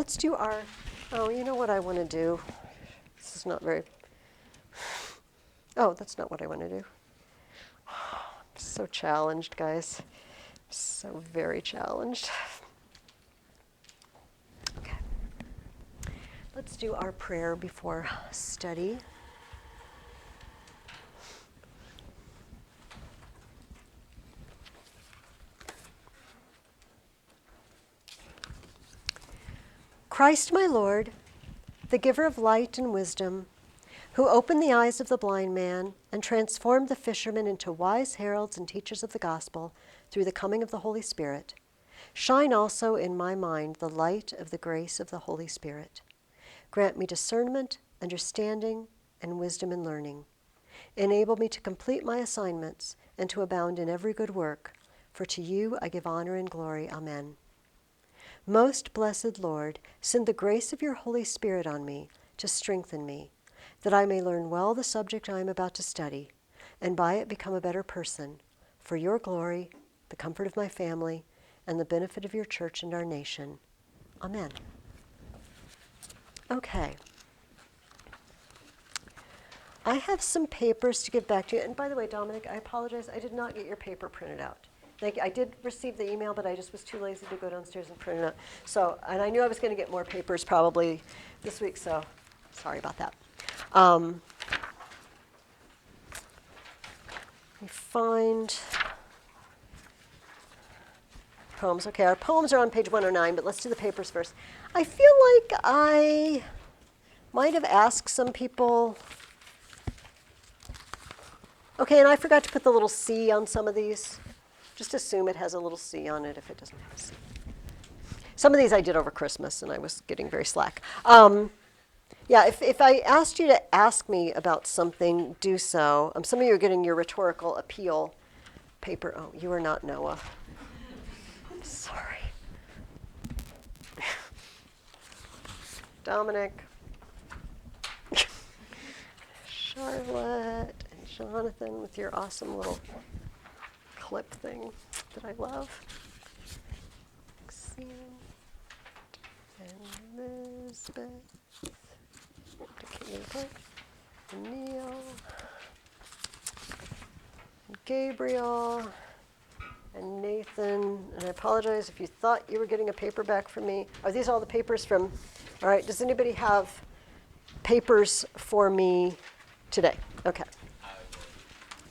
let's do our, oh, you know what I want to do? This is not very, oh, that's not what I want to do. I'm so challenged, guys. So very challenged. Okay. Let's do our prayer before study. Christ, my Lord, the giver of light and wisdom, who opened the eyes of the blind man and transformed the fishermen into wise heralds and teachers of the gospel through the coming of the Holy Spirit, shine also in my mind the light of the grace of the Holy Spirit. Grant me discernment, understanding, and wisdom in learning. Enable me to complete my assignments and to abound in every good work, for to you I give honor and glory. Amen. Most blessed Lord, send the grace of your Holy Spirit on me to strengthen me, that I may learn well the subject I am about to study, and by it become a better person, for your glory, the comfort of my family, and the benefit of your church and our nation. Amen. Okay. I have some papers to give back to you. And by the way, Dominic, I apologize. I did not get your paper printed out. Thank you. I did receive the email, but I just was too lazy to go downstairs and print it out. So, and I knew I was going to get more papers probably this week, so sorry about that. Let me find poems. Okay, our poems are on page 109, but let's do the papers first. I feel like I might have asked some people. Okay, and I forgot to put the little C on some of these. Just assume it has a little C on it if it doesn't have a C. Some of these I did over Christmas, and I was getting very slack. Yeah, if I asked you to ask me about something, do so. Some of you are getting your rhetorical appeal paper. Oh, you are not Noah. I'm sorry. Dominic. Charlotte and Jonathan with your awesome little clip thing that I love. Maxine and Elizabeth. And Neil. And Gabriel. And Nathan. And I apologize if you thought you were getting a paper back from me. Are these all the papers from? All right. Does anybody have papers for me today? Okay.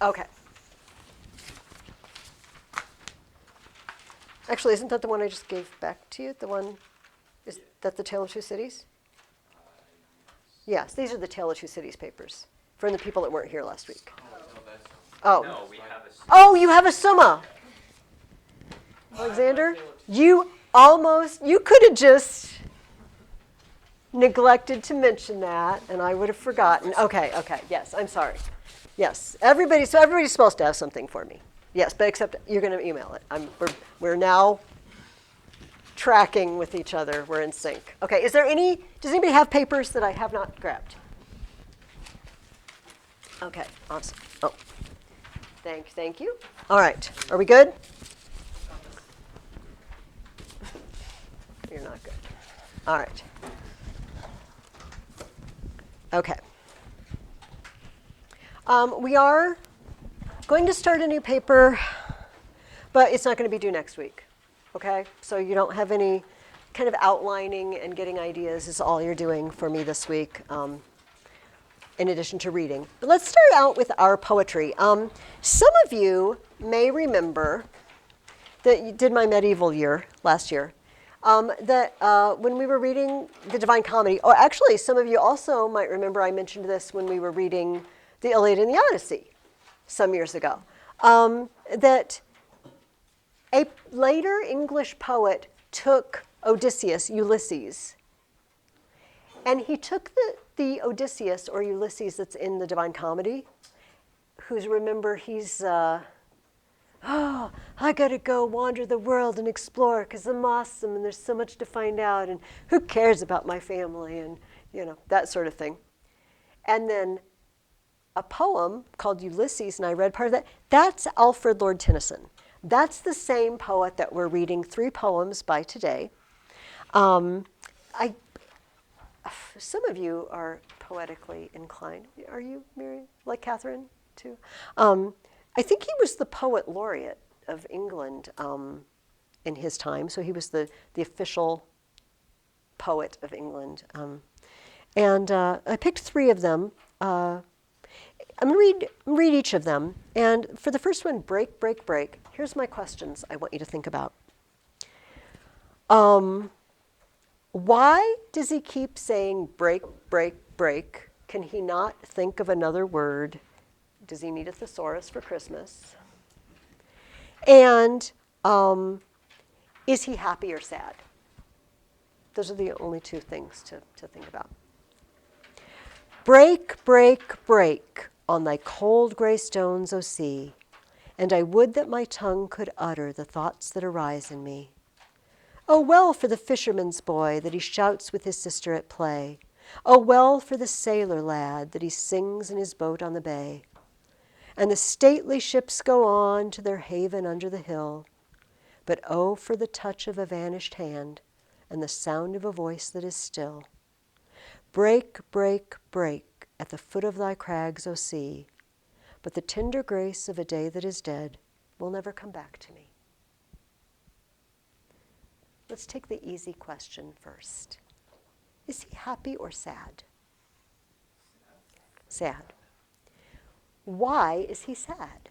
Okay. Actually, isn't that the one I just gave back to you? The one, is that the Tale of Two Cities? Yes, these are the Tale of Two Cities papers from the people that weren't here last week. Oh. No, we have a Summa. Oh, you have a Summa. Alexander, you could have just neglected to mention that, and I would have forgotten. Okay, yes, I'm sorry. Yes, everybody's supposed to have something for me. Yes, but except you're going to email it. We're now tracking with each other. We're in sync. Okay, does anybody have papers that I have not grabbed? Okay, awesome. Oh, thank you. All right, are we good? You're not good. All right. Okay. We are going to start a new paper, but it's not going to be due next week, okay? So you don't have any kind of outlining and getting ideas is all you're doing for me this week, in addition to reading. But let's start out with our poetry. Some of you may remember that you did my medieval year last year, that when we were reading the Divine Comedy, or actually some of you also might remember I mentioned this when we were reading the Iliad and the Odyssey some years ago, that a later English poet took Odysseus, Ulysses, and he took the Odysseus or Ulysses that's in the Divine Comedy, he's, I gotta go wander the world and explore because I'm awesome and there's so much to find out and who cares about my family and, that sort of thing. And then a poem called Ulysses, and I read part of that. That's Alfred Lord Tennyson. That's the same poet that we're reading 3 poems by today. I some of you are poetically inclined. Are you, Mary? Like Catherine, too? I think he was the poet laureate of England in his time. So he was the official poet of England. And I picked 3 of them. I'm going to read each of them. And for the first one, break, break, break, here's my questions I want you to think about. Why does he keep saying break, break, break? Can he not think of another word? Does he need a thesaurus for Christmas? And is he happy or sad? Those are the only 2 things to think about. Break, break, break on thy cold gray stones, O sea, and I would that my tongue could utter the thoughts that arise in me. Oh, well for the fisherman's boy that he shouts with his sister at play. Oh, well for the sailor lad that he sings in his boat on the bay. And the stately ships go on to their haven under the hill. But oh, for the touch of a vanished hand and the sound of a voice that is still. Break, break, break at the foot of thy crags, O sea, but the tender grace of a day that is dead will never come back to me. Let's take the easy question first. Is he happy or sad? Sad. Why is he sad?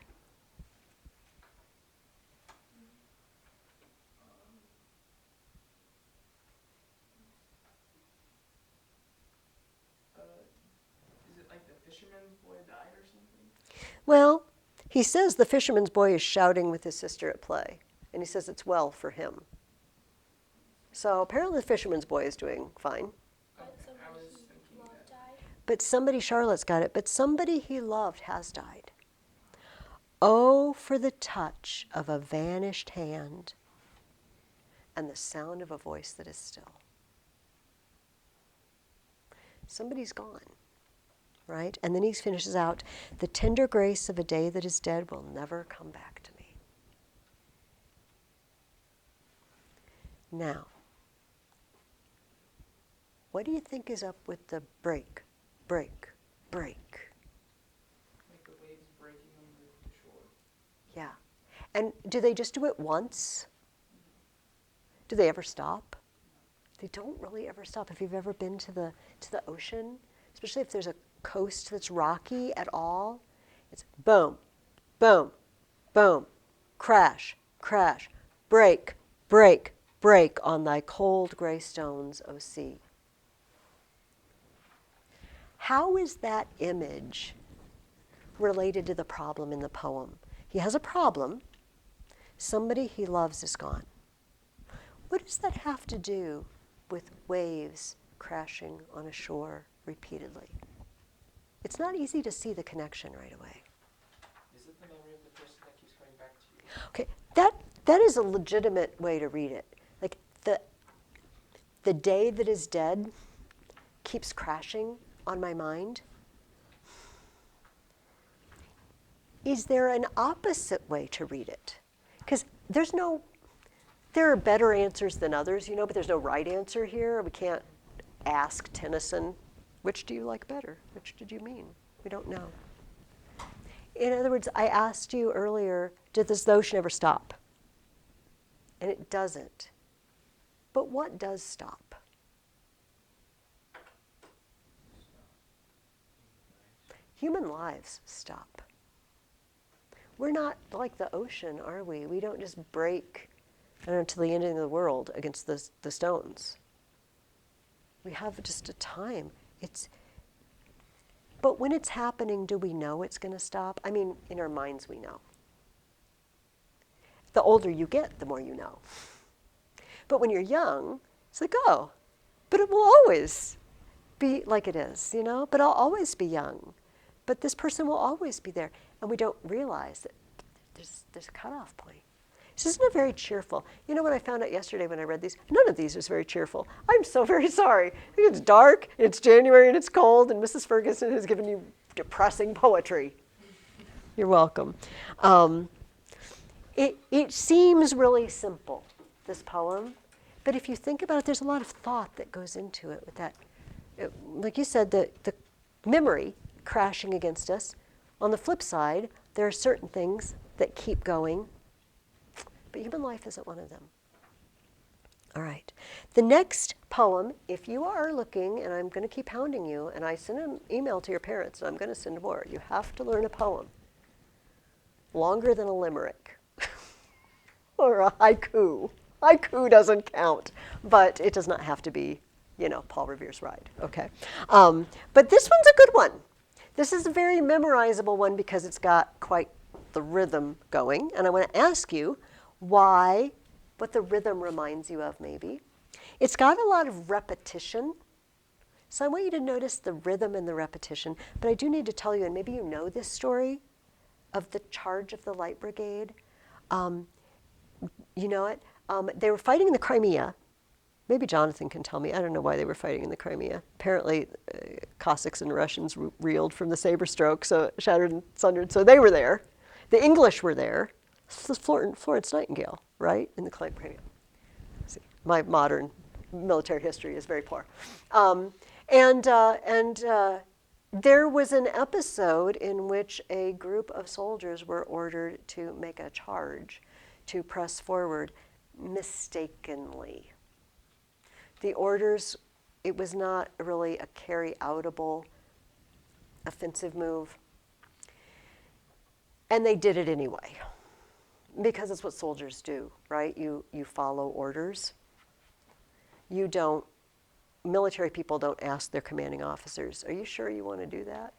Is it like the fisherman's boy died or something? Well, he says the fisherman's boy is shouting with his sister at play, and he says it's well for him. So apparently the fisherman's boy is doing fine. But somebody, Charlotte's got it, but somebody he loved has died. Oh, for the touch of a vanished hand and the sound of a voice that is still. Somebody's gone, right? And then he finishes out, the tender grace of a day that is dead will never come back to me. Now, what do you think is up with the break, break, break? Like the waves breaking on the shore. Yeah. And do they just do it once? Do they ever stop? They don't really ever stop. If you've ever been to the ocean, especially if there's a coast that's rocky at all, it's boom, boom, boom, crash, crash, break, break, break on thy cold gray stones, O sea. How is that image related to the problem in the poem? He has a problem. Somebody he loves is gone. What does that have to do with waves crashing on a shore repeatedly? It's not easy to see the connection right away. Is it the memory of the person that keeps coming back to you? Okay, that is a legitimate way to read it. Like the day that is dead keeps crashing on my mind. Is there an opposite way to read it? Because there are better answers than others, but there's no right answer here. We can't ask Tennyson, which do you like better? Which did you mean? We don't know. In other words, I asked you earlier, did this ocean ever stop? And it doesn't. But what does stop? Human lives stop. We're not like the ocean, are we? We don't just break, to the ending of the world against the stones. We have just a time. But when it's happening, do we know it's going to stop? I mean, in our minds we know. The older you get, the more you know. But when you're young, it's like, oh, but it will always be like it is, but I'll always be young. But this person will always be there. And we don't realize that there's a cutoff point. This isn't a very cheerful. You know what I found out yesterday when I read these? None of these was very cheerful. I'm so very sorry. It's dark, it's January, and it's cold, and Mrs. Ferguson has given you depressing poetry. You're welcome. It seems really simple, this poem, But if you think about it, there's a lot of thought that goes into it with that. Like you said, the memory crashing against us. On the flip side, there are certain things that keep going, but human life isn't one of them. All right. The next poem, if you are looking, and I'm going to keep hounding you, and I send an email to your parents, and I'm going to send more, you have to learn a poem longer than a limerick or a haiku. Haiku doesn't count, but it does not have to be, Paul Revere's Ride, okay? But this one's a good one. This is a very memorizable one because it's got quite the rhythm going, and I want to ask you what the rhythm reminds you of, maybe. It's got a lot of repetition, so I want you to notice the rhythm and the repetition, but I do need to tell you, and maybe you know this story, of the charge of the Light Brigade. You know it? They were fighting in the Crimea. Maybe Jonathan can tell me. I don't know why they were fighting in the Crimea. Apparently, Cossacks and Russians reeled from the saber stroke, so shattered and sundered. So they were there. The English were there. This is Florence Nightingale, right, in the Crimea. See, my modern military history is very poor. There was an episode in which a group of soldiers were ordered to make a charge, to press forward, mistakenly. The orders, it was not really a carry-outable offensive move. And they did it anyway, because it's what soldiers do, right? You follow orders. You don't, military people don't ask their commanding officers, are you sure you want to do that?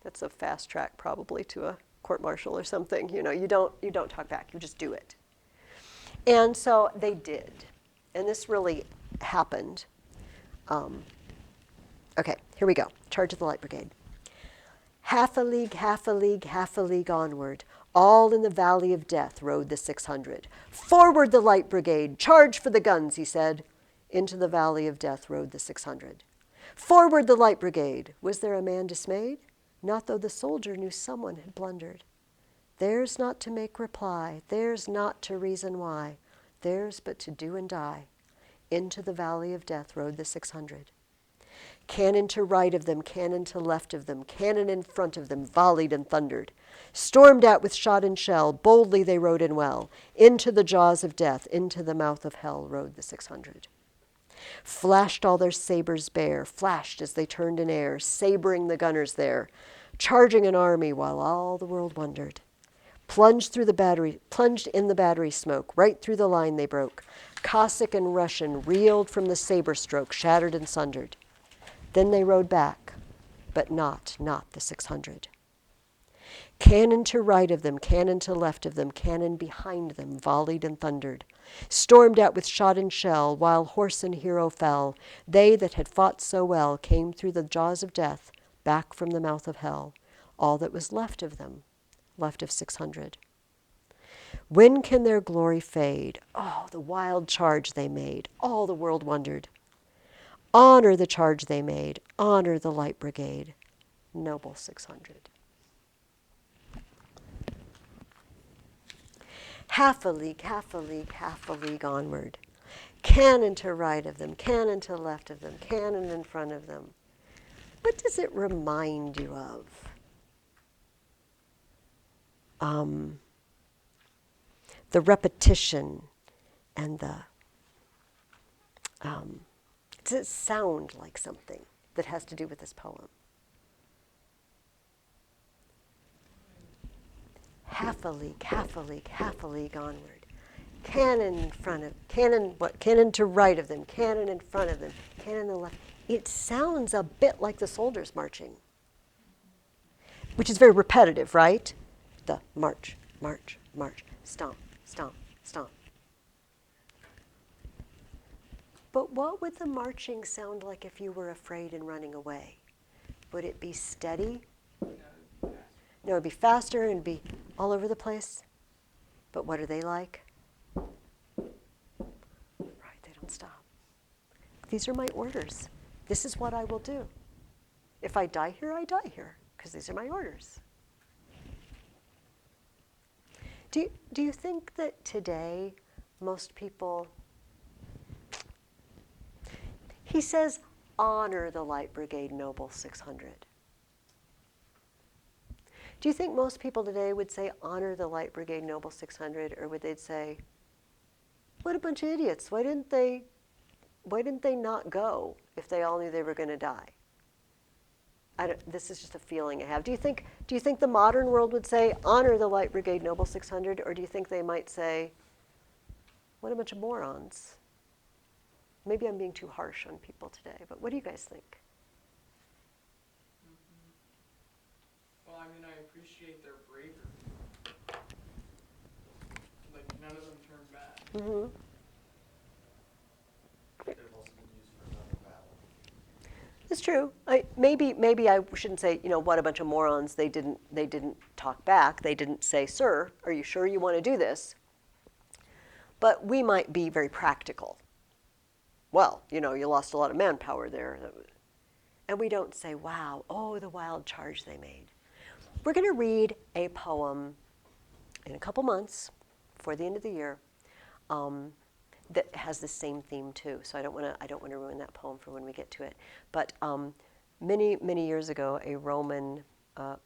That's a fast track probably to a court-martial or something. You don't talk back, you just do it. And so they did. And this really happened. Okay, here we go. Charge of the Light Brigade. Half a league, half a league, half a league onward, all in the valley of death rode the 600. Forward the Light Brigade, charge for the guns, he said. Into the valley of death rode the 600. Forward the Light Brigade. Was there a man dismayed? Not though the soldier knew someone had blundered. Theirs not to make reply, theirs not to reason why, theirs but to do and die. Into the valley of death rode the 600. Cannon to right of them, cannon to left of them, cannon in front of them, volleyed and thundered. Stormed at with shot and shell, boldly they rode in well. Into the jaws of death, into the mouth of hell rode the 600. Flashed all their sabers bare, flashed as they turned in air, sabering the gunners there, charging an army while all the world wondered. Plunged in the battery smoke, right through the line they broke. Cossack and Russian reeled from the saber stroke, shattered and sundered. Then they rode back, but not the 600. Cannon to right of them, cannon to left of them, cannon behind them, volleyed and thundered. Stormed at with shot and shell, while horse and hero fell. They that had fought so well came through the jaws of death, back from the mouth of hell. All that was left of them, left of 600. When can their glory fade? Oh, the wild charge they made. All the world wondered. Honor the charge they made. Honor the Light Brigade. Noble 600. Half a league, half a league, half a league onward. Cannon to right of them, cannon to left of them, cannon in front of them. What does it remind you of? The repetition and does it sound like something that has to do with this poem? Half a league, half a league, half a league onward. Cannon in front of, cannon to right of them, cannon in front of them, cannon to the left. It sounds a bit like the soldiers marching, which is very repetitive, right? The march, march, march, stomp, stomp, stomp. But what would the marching sound like if you were afraid and running away? Would it be steady? No, it'd be faster and be all over the place. But what are they like? Right, they don't stop. These are my orders. This is what I will do. If I die here, I die here, because these are my orders. Do you think that today most people He says, honor the Light Brigade Noble 600. Do you think most people today would say, honor the Light Brigade Noble 600, or would they say, what a bunch of idiots, why didn't they not go if they all knew they were going to die? This is just a feeling I have. Do you think the modern world would say, honor the Light Brigade Noble 600, or do you think they might say, what a bunch of morons? Maybe I'm being too harsh on people today, but what do you guys think? Well, I mean, I appreciate their bravery. Like, none of them turned back. Mm-hmm. Could have also been used for another battle. It's true. Maybe I shouldn't say, what a bunch of morons. They didn't talk back. They didn't say, sir, are you sure you want to do this? But we might be very practical. Well, you lost a lot of manpower there. And we don't say, wow, oh, the wild charge they made. We're going to read a poem in a couple months, before the end of the year, that has the same theme too. So I don't want to ruin that poem for when we get to it. But many years ago, a Roman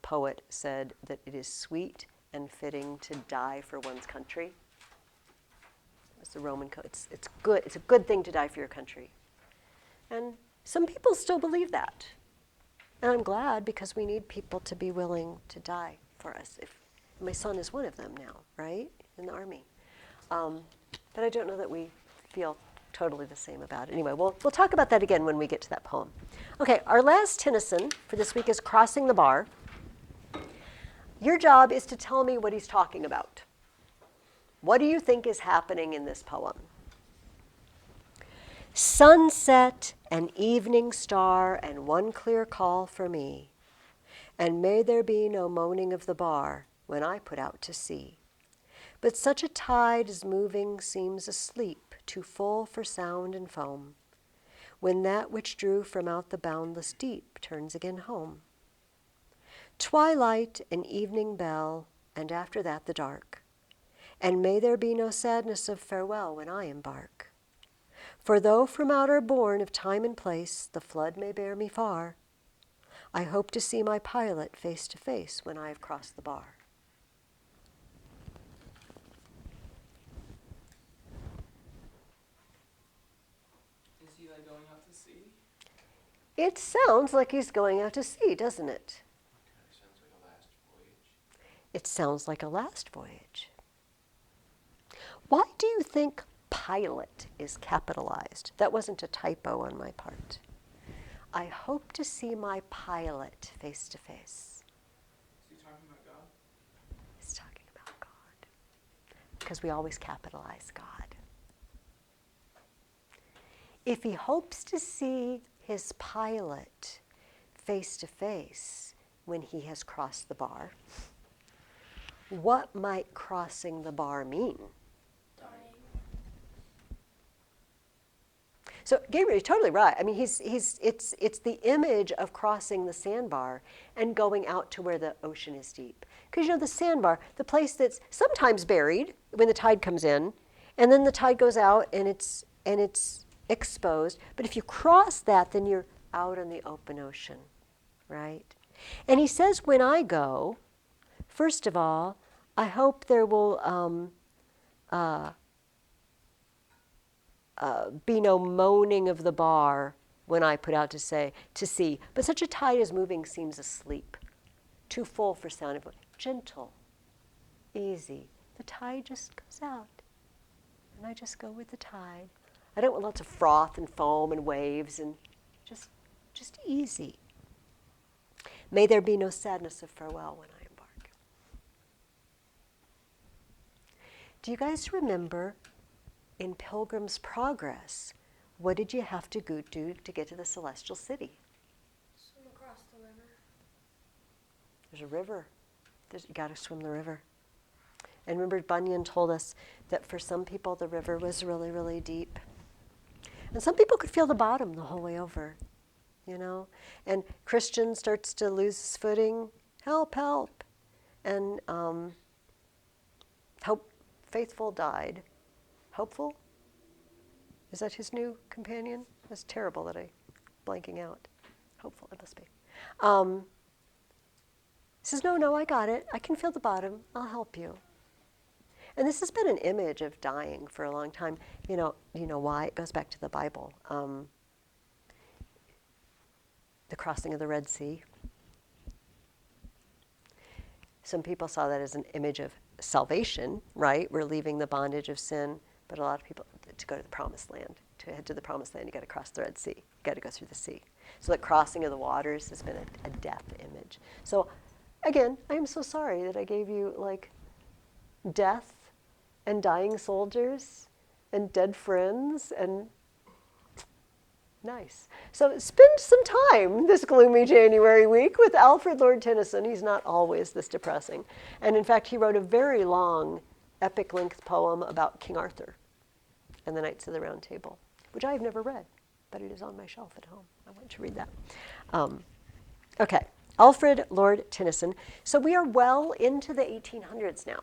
poet said that it is sweet and fitting to die for one's country. It's the Roman code. It's good. It's a good thing to die for your country. And some people still believe that. And I'm glad, because we need people to be willing to die for us. My son is one of them now, right, in the Army. But I don't know that we feel totally the same about it. Anyway, we'll talk about that again when we get to that poem. Okay, our last Tennyson for this week is Crossing the Bar. Your job is to tell me what he's talking about. What do you think is happening in this poem? Sunset, an evening star, and one clear call for me. And may there be no moaning of the bar when I put out to sea. But such a tide as moving seems asleep, too full for sound and foam, when that which drew from out the boundless deep turns again home. Twilight, an evening bell, and after that the dark. And may there be no sadness of farewell when I embark. For though from out our bourne of time and place the flood may bear me far, I hope to see my pilot face to face when I have crossed the bar. Is he, like, going out to sea? It sounds like he's going out to sea, doesn't it? Kind of sounds like a last voyage. It sounds like a last voyage. Why do you think pilot is capitalized? That wasn't a typo on my part. I hope to see my pilot face to face. Is he talking about God? He's talking about God. Because we always capitalize God. If he hopes to see his pilot face to face when he has crossed the bar, what might crossing the bar mean? So Gabriel, you're totally right. I mean, it's the image of crossing the sandbar and going out to where the ocean is deep. Because the sandbar, the place that's sometimes buried when the tide comes in, and then the tide goes out and it's exposed. But if you cross that, then you're out on the open ocean, right? And he says, when I go, first of all, I hope there will be no moaning of the bar when I put out to sea. But such a tide as moving seems asleep, too full for sound. Gentle, easy. The tide just goes out, and I just go with the tide. I don't want lots of froth and foam and waves, and just easy. May there be no sadness of farewell when I embark. Do you guys remember in Pilgrim's Progress, what did you have to do to get to the Celestial City? Swim across the river. There's a river. You got to swim the river. And remember, Bunyan told us that for some people the river was really, really deep. And some people could feel the bottom the whole way over, And Christian starts to lose his footing. Help, help. And Faithful died. Hopeful? Is that his new companion? That's terrible that I'm blanking out. Hopefully it must be. He says, no, I got it. I can feel the bottom. I'll help you. And this has been an image of dying for a long time. You know why? It goes back to the Bible. The crossing of the Red Sea. Some people saw that as an image of salvation, right? We're leaving the bondage of sin. But a lot of people, to go to the promised land, to head to the promised land, you got to cross the Red Sea. You got to go through the sea. So that crossing of the waters has been a death image. So again, I am so sorry that I gave you like death and dying soldiers and dead friends and nice. So spend some time this gloomy January week with Alfred Lord Tennyson. He's not always this depressing. And in fact, he wrote a very long epic length poem about King Arthur and the Knights of the Round Table, which I have never read, but it is on my shelf at home. I want to read that. Okay, Alfred Lord Tennyson. So we are well into the 1800s now.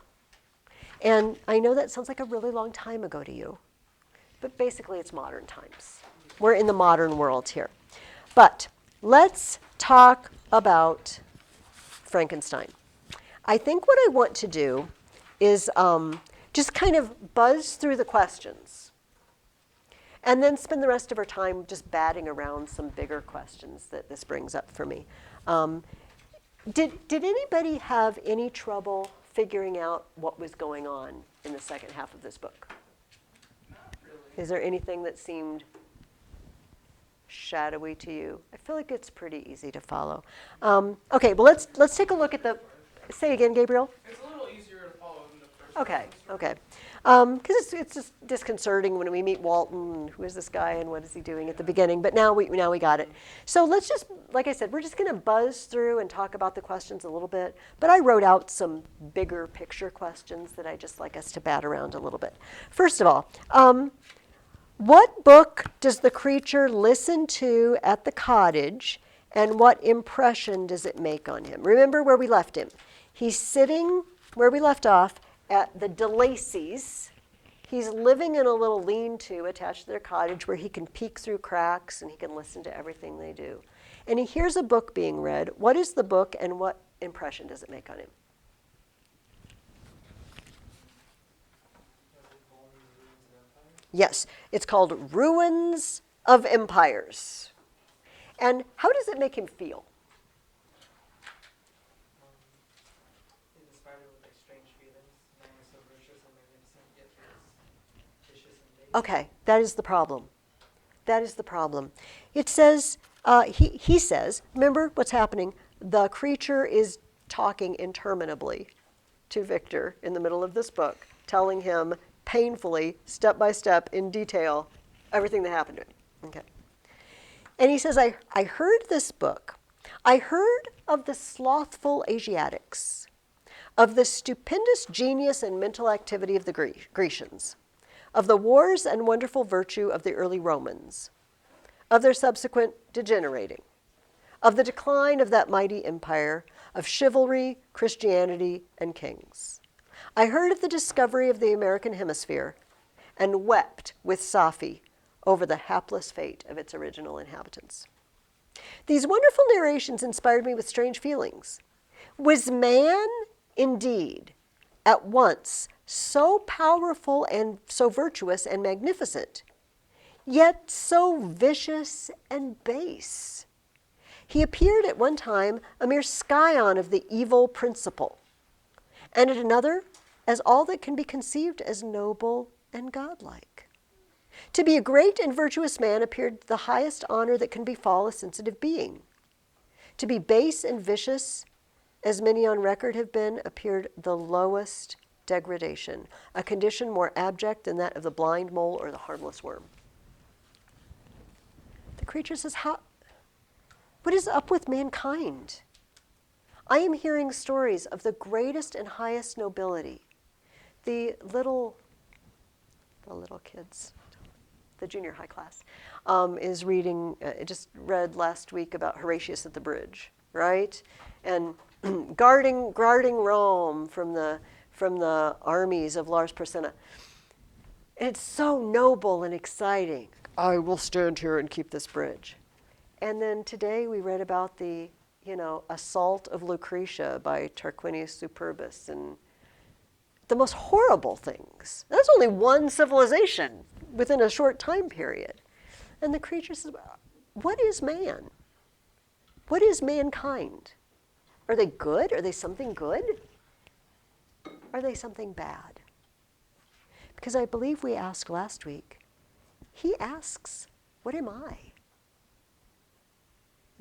And I know that sounds like a really long time ago to you, but basically it's modern times. We're in the modern world here. But let's talk about Frankenstein. I think what I want to do is just kind of buzz through the questions and then spend the rest of our time just batting around some bigger questions that this brings up for me. Did anybody have any trouble figuring out what was going on in the second half of this book? Not really. Is there anything that seemed shadowy to you? I feel like it's pretty easy to follow. Okay, well let's take a look at the. Say again, Gabriel. It's a little easier to follow than the first Okay, one. okay. Because it's just disconcerting when we meet Walton. Who is this guy and what is he doing at the beginning? But now we got it. So let's just, like I said, we're just going to buzz through and talk about the questions a little bit. But I wrote out some bigger picture questions that I just like us to bat around a little bit. First of all, what book does the creature listen to at the cottage, and what impression does it make on him? Remember where we left him. He's sitting where we left off at the DeLacy's. He's living in a little lean-to attached to their cottage where he can peek through cracks and he can listen to everything they do. And he hears a book being read. What is the book and what impression does it make on him? Yes, it's called Ruins of Empires. And how does it make him feel? He's inspired with like strange feelings. Man is so virtuous and magnificent, yet he is vicious and base. Okay, that is the problem. That is the problem. It says, he says, remember what's happening? The creature is talking interminably to Victor in the middle of this book, telling him painfully, step by step, in detail, everything that happened to him. Okay. And he says, I heard this book. I heard of the slothful Asiatics, of the stupendous genius and mental activity of the Grecians, of the wars and wonderful virtue of the early Romans, of their subsequent degenerating, of the decline of that mighty empire, of chivalry, Christianity, and kings. I heard of the discovery of the American hemisphere and wept with Safi over the hapless fate of its original inhabitants. These wonderful narrations inspired me with strange feelings. Was man, indeed, at once so powerful and so virtuous and magnificent, yet so vicious and base? He appeared at one time a mere scion of the evil principle, and at another as all that can be conceived as noble and godlike. To be a great and virtuous man appeared the highest honor that can befall a sensitive being. To be base and vicious, as many on record have been, appeared the lowest degradation, a condition more abject than that of the blind mole or the harmless worm. The creature says, what is up with mankind? I am hearing stories of the greatest and highest nobility. The little kids, the junior high class, is reading, just read last week about Horatius at the bridge, right? And guarding Rome from the armies of Lars Porsena. It's so noble and exciting. I will stand here and keep this bridge. And then today we read about the, assault of Lucretia by Tarquinius Superbus and the most horrible things. That's only one civilization within a short time period. And the creature says, what is man? What is mankind? Are they good? Are they something good? Are they something bad? Because I believe we asked last week, he asks, what am I?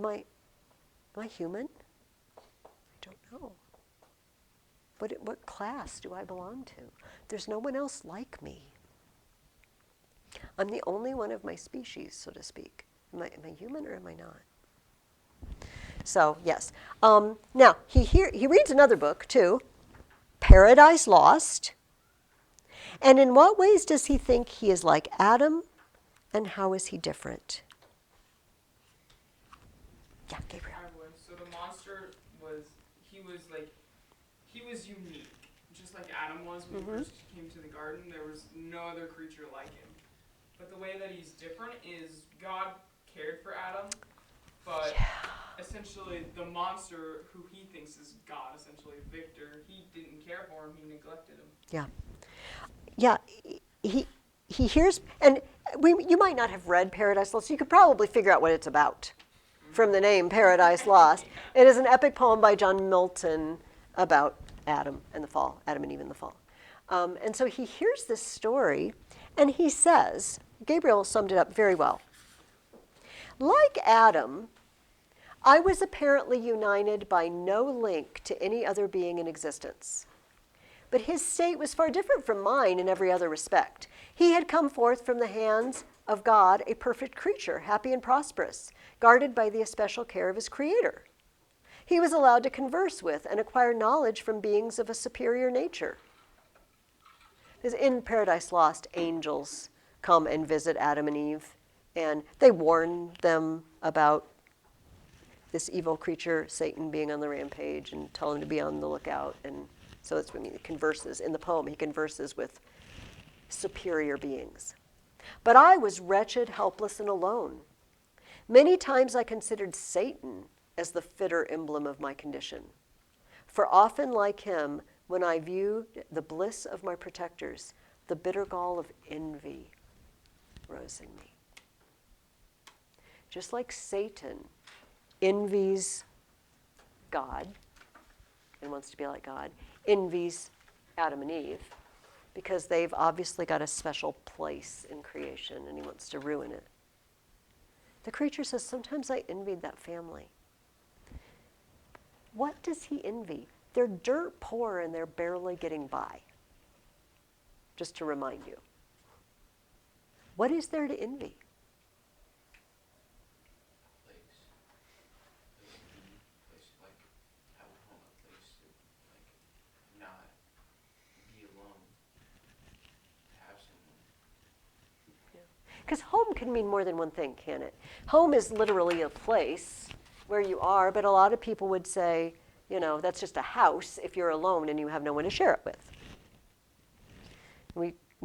Am I human? I don't know. What class do I belong to? There's no one else like me. I'm the only one of my species, so to speak. Am I human or am I not? So, yes. Now, he reads another book, too, Paradise Lost. And in what ways does he think he is like Adam, and how is he different? Yeah, Gabriel. So the monster he was unique. Just like Adam was when he first came to the garden, there was no other creature like him. But the way that he's different is God cared for Adam, but essentially the monster who he thinks is God, essentially Victor, he didn't care for him, he neglected him. Yeah. Yeah, he hears, and you might not have read Paradise Lost, so you could probably figure out what it's about from the name Paradise Lost. It is an epic poem by John Milton about Adam and the fall, Adam and Eve and the fall. And so he hears this story, and he says, Gabriel summed it up very well. Like Adam, I was apparently united by no link to any other being in existence. But his state was far different from mine in every other respect. He had come forth from the hands of God, a perfect creature, happy and prosperous, guarded by the especial care of his Creator. He was allowed to converse with and acquire knowledge from beings of a superior nature. Because in Paradise Lost, angels come and visit Adam and Eve, and they warn them about this evil creature, Satan, being on the rampage, and tell them to be on the lookout. And so that's what he converses. In the poem, he converses with superior beings. But I was wretched, helpless, and alone. Many times I considered Satan as the fitter emblem of my condition. For often, like him, when I viewed the bliss of my protectors, the bitter gall of envy rose in me. Just like Satan envies God and wants to be like God, envies Adam and Eve because they've obviously got a special place in creation and he wants to ruin it. The creature says, sometimes I envied that family. What does he envy? They're dirt poor and they're barely getting by. Just to remind you. What is there to envy? Because home can mean more than one thing, can it? Home is literally a place where you are, but a lot of people would say, that's just a house if you're alone and you have no one to share it with.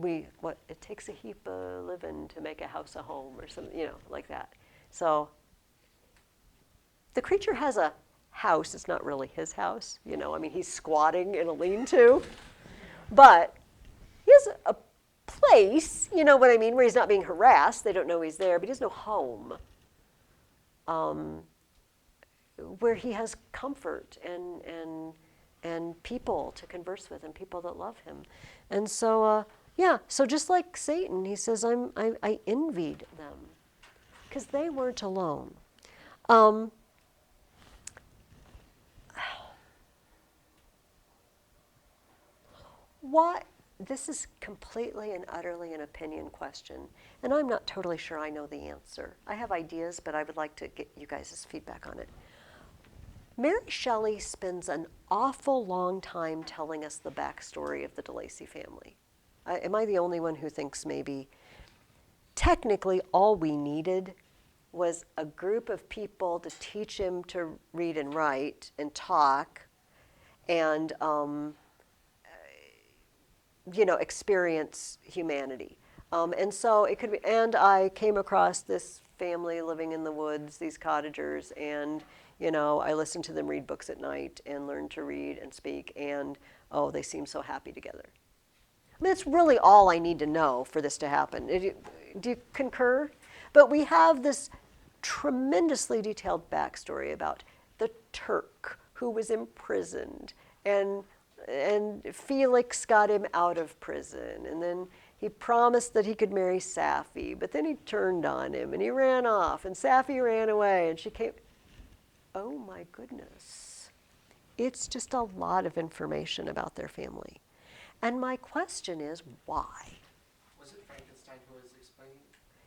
It takes a heap of living to make a house a home or something, like that. So the creature has a house. It's not really his house, he's squatting in a lean-to, but he has a place, you know what I mean, where he's not being harassed. They don't know he's there, but he has no home. Where he has comfort and people to converse with and people that love him. And so, so just like Satan, he says, I envied them because they weren't alone. This is completely and utterly an opinion question, and I'm not totally sure I know the answer. I have ideas, but I would like to get you guys' feedback on it. Mary Shelley spends an awful long time telling us the backstory of the DeLacy family. Am I the only one who thinks maybe technically all we needed was a group of people to teach him to read and write and talk, and experience humanity. And so it could be, and I came across this family living in the woods, these cottagers, and, I listened to them read books at night and learned to read and speak, and, oh, they seem so happy together. I mean, that's really all I need to know for this to happen. Do you concur? But we have this tremendously detailed backstory about the Turk who was imprisoned, and Felix got him out of prison, and then he promised that he could marry Sapphi, but then he turned on him, and he ran off, and Sapphi ran away, and she came. Oh my goodness. It's just a lot of information about their family. And my question is, why? Was it Frankenstein who was explaining?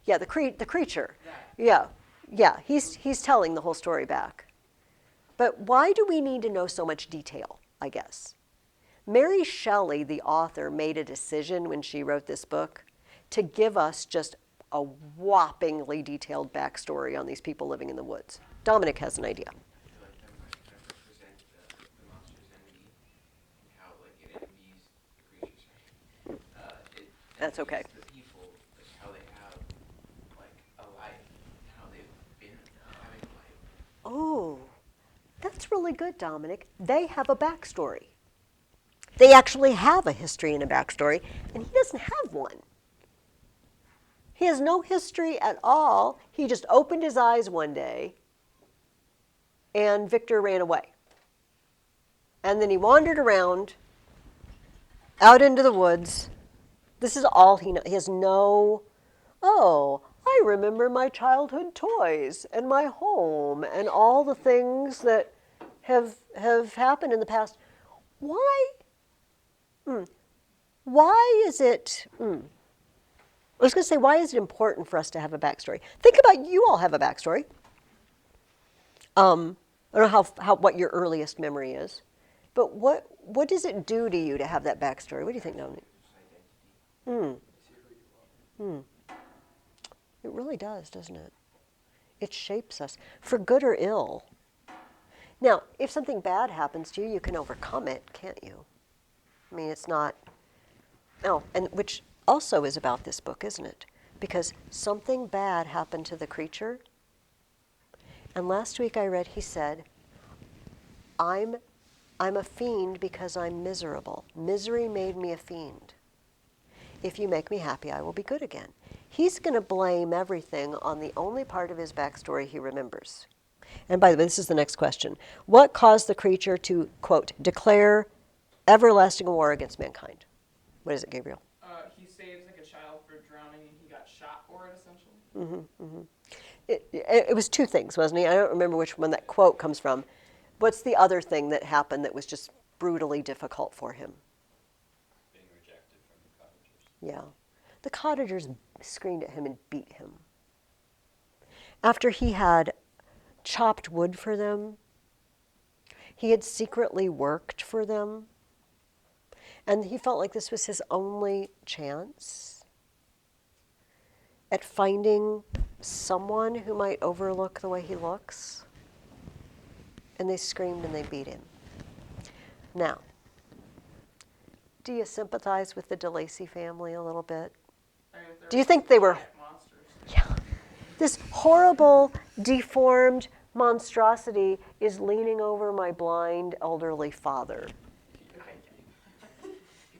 Yeah, the creature. That. Yeah, he's telling the whole story back. But why do we need to know so much detail, I guess? Mary Shelley, the author, made a decision when she wrote this book to give us just a whoppingly detailed backstory on these people living in the woods. Dominic has an idea. I feel like that might kind of represent the monster's envy and how it envies the creatures. That's okay. The people, like how they have a life, how they've been having a life. Oh, that's really good, Dominic. They have a backstory. They actually have a history and a backstory, and he doesn't have one. He has no history at all. He just opened his eyes one day, and Victor ran away. And then he wandered around out into the woods. This is all he knows. He has no, I remember my childhood toys and my home and all the things that have happened in the past. Why? Why is it, I was going to say, why is it important for us to have a backstory? Think about, you all have a backstory. I don't know what your earliest memory is, but what does it do to you to have that backstory? What do you think, Dominic? It really does, doesn't it? It shapes us, for good or ill. Now, if something bad happens to you, you can overcome it, can't you? I mean, it's not, and which also is about this book, isn't it? Because something bad happened to the creature. And last week I read, he said, I'm a fiend because I'm miserable. Misery made me a fiend. If you make me happy, I will be good again. He's going to blame everything on the only part of his backstory he remembers. And by the way, this is the next question. What caused the creature to, quote, declare everlasting war against mankind? What is it, Gabriel? He saves a child for drowning, and he got shot for it, essentially. It was two things, wasn't he? I don't remember which one that quote comes from. What's the other thing that happened that was just brutally difficult for him? Being rejected from the cottagers. Yeah. The cottagers screamed at him and beat him. After he had chopped wood for them, he had secretly worked for them, and he felt like this was his only chance at finding someone who might overlook the way he looks. And they screamed and they beat him. Now, do you sympathize with the DeLacy family a little bit? Do you think they were... monsters? Yeah. This horrible, deformed monstrosity is leaning over my blind, elderly father. You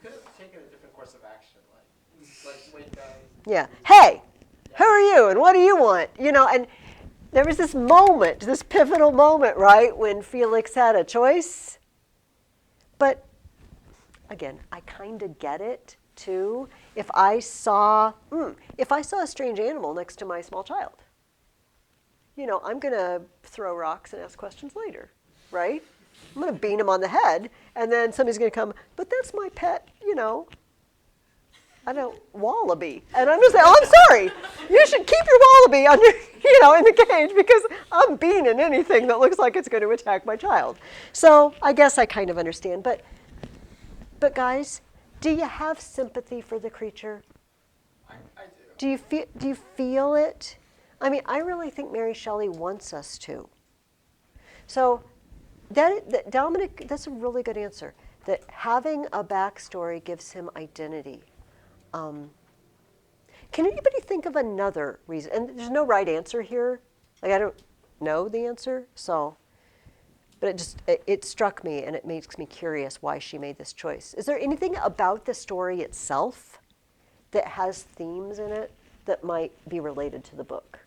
could have taken a different course of action, like wake up. Yeah. Hey, who are you and what do you want? And there was this moment, this pivotal moment, right, when Felix had a choice. But again, I kind of get it too. If I saw a strange animal next to my small child, I'm going to throw rocks and ask questions later, right? I'm going to beat him on the head, and then somebody's going to come, but that's my pet, I don't, wallaby. And I'm going to say, oh, I'm sorry. You should keep your wallaby under, in the cage because I'm beating anything that looks like it's going to attack my child. So I guess I kind of understand. But guys, do you have sympathy for the creature? I do. Do you feel it? I mean, I really think Mary Shelley wants us to. So Dominic, that's a really good answer. that having a backstory gives him identity. Can anybody think of another reason? And there's no right answer here. Like, I don't know the answer, so. But it struck me, and it makes me curious why she made this choice. Is there anything about the story itself that has themes in it that might be related to the book?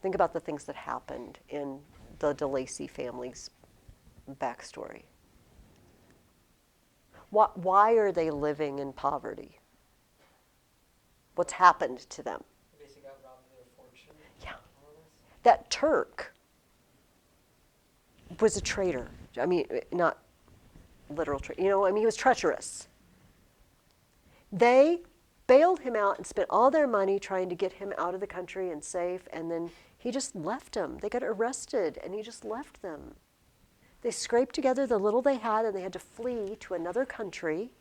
Think about the things that happened in the DeLacy family's backstory. Why are they living in poverty? What's happened to them? They basically got robbed of their fortune. Yeah. More or less. That Turk was a traitor. I mean, not literal traitor. You know, I mean, he was treacherous. They bailed him out and spent all their money trying to get him out of the country and safe, and then he just left them. They got arrested, and he just left them. They scraped together the little they had, and they had to flee to another country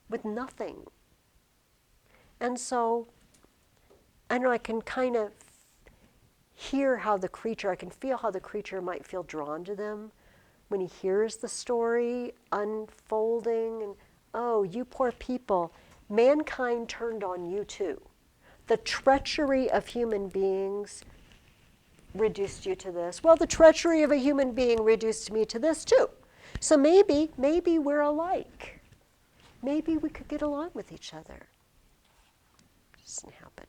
with nothing. And so, I know I can kind of hear how the creature, I can feel how the creature might feel drawn to them when he hears the story unfolding. And, oh, you poor people, mankind turned on you too. The treachery of human beings reduced you to this. Well, the treachery of a human being reduced me to this too. So maybe we're alike. Maybe we could get along with each other. It doesn't happen.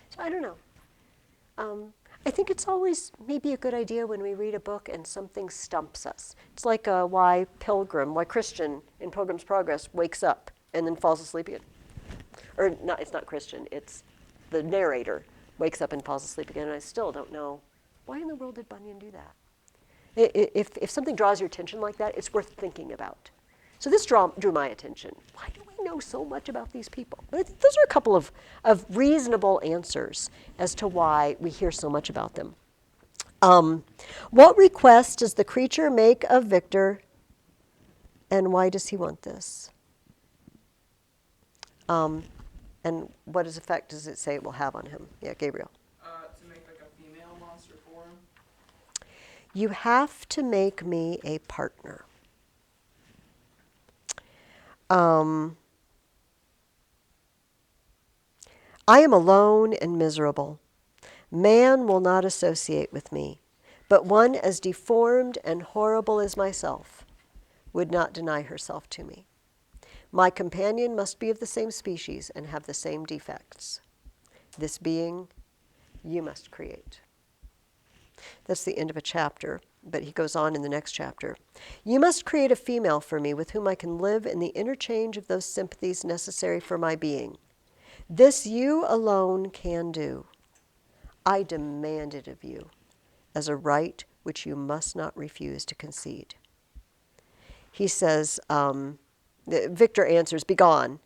So I don't know. I think it's always maybe a good idea when we read a book and something stumps us. It's like why Christian in Pilgrim's Progress wakes up and then falls asleep again. Or not, it's not Christian, it's the narrator wakes up and falls asleep again, and I still don't know, why in the world did Bunyan do that? If something draws your attention like that, it's worth thinking about. So this drew my attention. Why do we know so much about these people? But I think those are a couple of reasonable answers as to why we hear so much about them. What request does the creature make of Victor, and why does he want this? And what effect does it say it will have on him? Yeah, Gabriel. To make like a female monster for him. You have to make me a partner. I am alone and miserable. Man will not associate with me, but one as deformed and horrible as myself would not deny herself to me. My companion must be of the same species and have the same defects. This being you must create. That's the end of a chapter, but he goes on in the next chapter. You must create a female for me with whom I can live in the interchange of those sympathies necessary for my being. This you alone can do. I demand it of you as a right which you must not refuse to concede. He says, Victor answers, begone.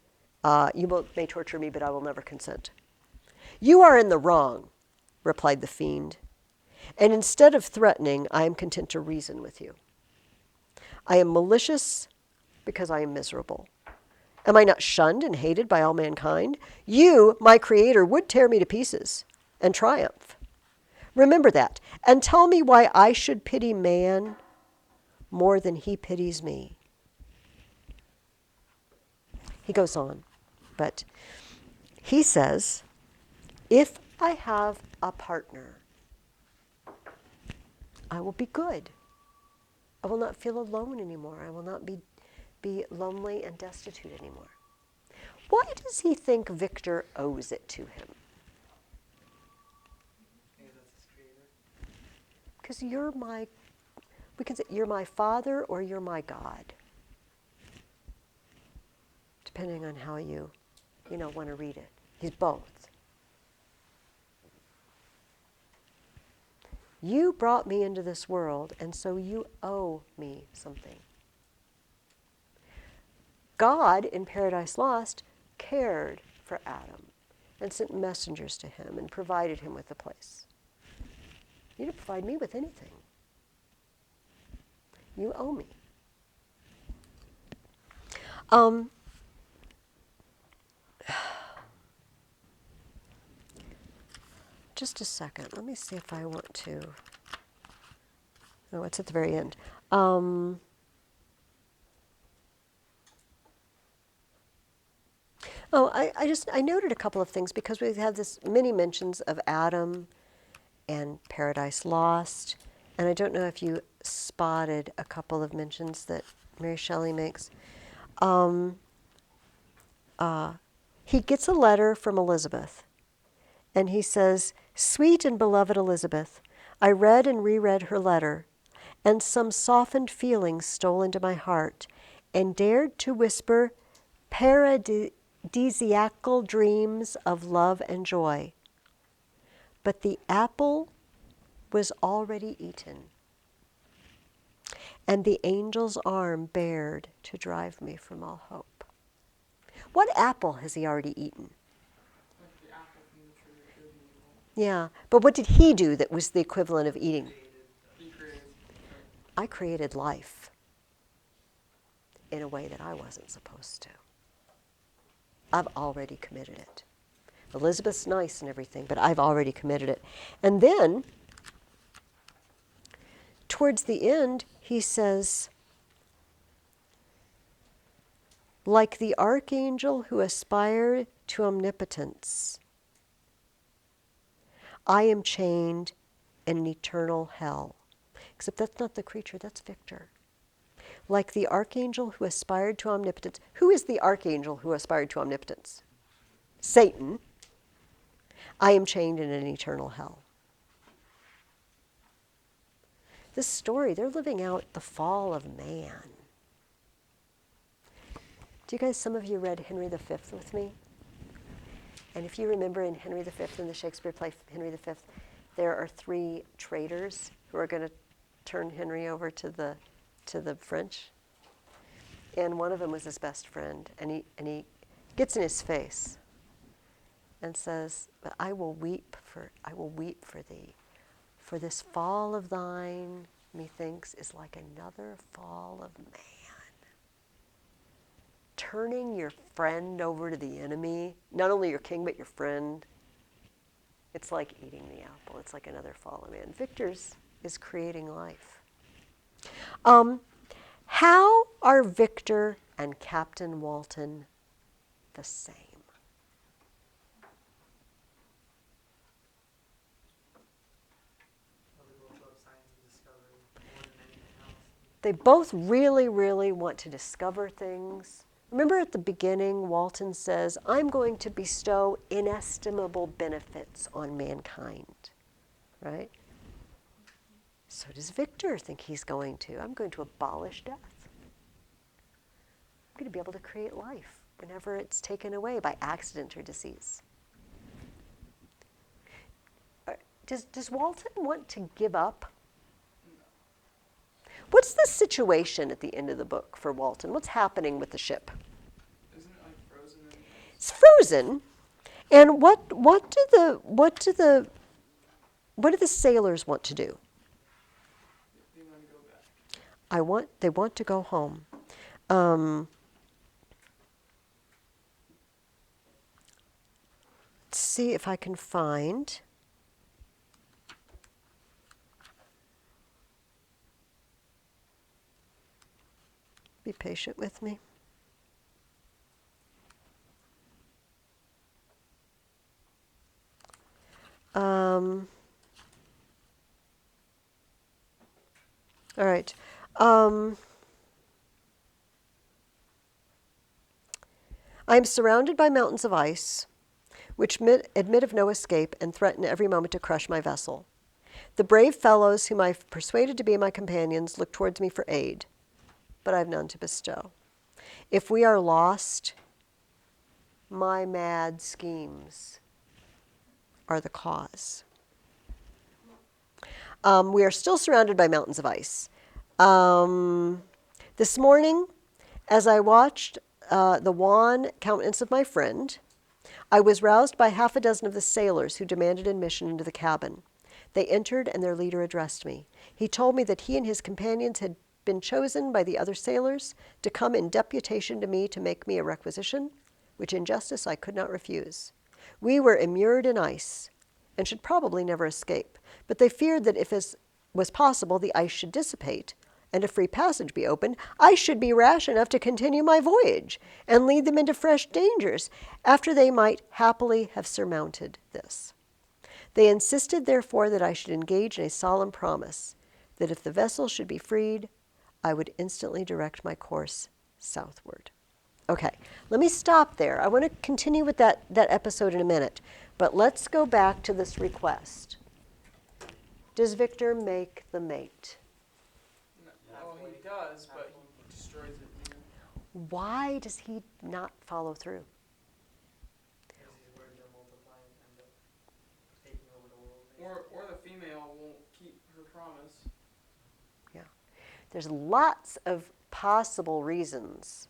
You may torture me, but I will never consent. You are in the wrong, replied the fiend. And instead of threatening, I am content to reason with you. I am malicious because I am miserable. Am I not shunned and hated by all mankind? You, my creator, would tear me to pieces and triumph. Remember that, and tell me why I should pity man more than he pities me. He goes on, but he says, if I have a partner, I will be good. I will not feel alone anymore. I will not be lonely and destitute anymore. Why does he think Victor owes it to him? Because that's his creator. Because we can say you're my father or you're my God. Depending on how you want to read it. He's both. You brought me into this world, and so you owe me something. God, in Paradise Lost, cared for Adam and sent messengers to him and provided him with a place. You didn't provide me with anything. You owe me. Just a second. Let me see if I want to. Oh, it's at the very end. I noted a couple of things because we have this many mentions of Adam and Paradise Lost, and I don't know if you spotted a couple of mentions that Mary Shelley makes. He gets a letter from Elizabeth, and he says, "Sweet and beloved Elizabeth, I read and reread her letter, and some softened feelings stole into my heart, and dared to whisper paradisiacal dreams of love and joy. But the apple was already eaten, and the angel's arm bared to drive me from all hope." What apple has he already eaten? Like the apple from the tree of good and evil. Yeah, but what did he do that was the equivalent of eating? He created. I created life in a way that I wasn't supposed to. I've already committed it. Elizabeth's nice and everything, but I've already committed it. And then, towards the end, he says, like the archangel who aspired to omnipotence, I am chained in an eternal hell. Except that's not the creature, that's Victor. Like the archangel who aspired to omnipotence. Who is the archangel who aspired to omnipotence? Satan. I am chained in an eternal hell. This story, they're living out the fall of man. Do you guys, some of you read Henry V with me? And if you remember in Henry V, in the Shakespeare play Henry V, there are 3 traitors who are going to turn Henry over to the French. And one of them was his best friend, and he gets in his face and says, "But I will weep for thee, for this fall of thine, methinks, is like another fall of man." Turning your friend over to the enemy, not only your king, but your friend, it's like eating the apple. It's like another fall of man. Victor's is creating life. How are Victor and Captain Walton the same? Well, they both love science and discovery more than anything else. They both really, really want to discover things. Remember at the beginning, Walton says, "I'm going to bestow inestimable benefits on mankind," right? So does Victor think he's going to. "I'm going to abolish death. I'm going to be able to create life whenever it's taken away by accident or disease." Does Walton want to give up? What's the situation at the end of the book for Walton? What's happening with the ship? Isn't it like frozen in ice? It's frozen. And what do the sailors want to do? They want to go back. They want to go home. Let's see if I can find. Be patient with me. All right. I am surrounded by mountains of ice, which admit of no escape and threaten every moment to crush my vessel. The brave fellows whom I've persuaded to be my companions look towards me for aid, but I have none to bestow. If we are lost, my mad schemes are the cause. We are still surrounded by mountains of ice. This morning, as I watched the wan countenance of my friend, I was roused by 6 of the sailors who demanded admission into the cabin. They entered, and their leader addressed me. He told me that he and his companions had been chosen by the other sailors to come in deputation to me to make me a requisition, which in justice I could not refuse. We were immured in ice, and should probably never escape, but they feared that was possible, the ice should dissipate and a free passage be opened, I should be rash enough to continue my voyage and lead them into fresh dangers after they might happily have surmounted this. They insisted, therefore, that I should engage in a solemn promise that if the vessel should be freed, I would instantly direct my course southward. Okay, let me stop there. I want to continue with that episode in a minute, but let's go back to this request. Does Victor make the mate? Well, he does, but he destroys it. Why does he not follow through? Because he's worried they'll multiply and end up taking over the world. Or the female won't keep her promise. Yeah. There's lots of possible reasons,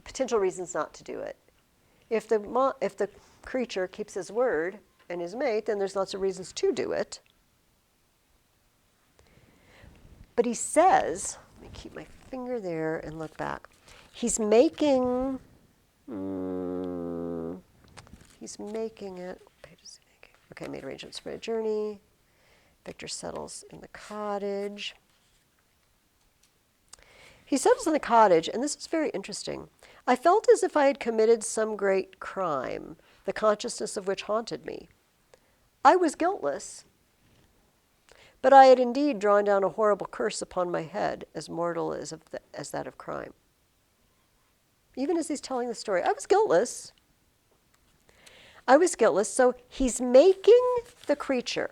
potential reasons not to do it. If the creature keeps his word and his mate, then there's lots of reasons to do it. But he says, let me keep my finger there and look back. He's making, he's making it, what page is he making? Okay, made arrangements for a journey. Victor settles in the cottage. He settles in the cottage, and this is very interesting. I felt as if I had committed some great crime, the consciousness of which haunted me. I was guiltless, but I had indeed drawn down a horrible curse upon my head, as mortal as that of crime. Even as he's telling the story, I was guiltless. I was guiltless, so he's making the creature,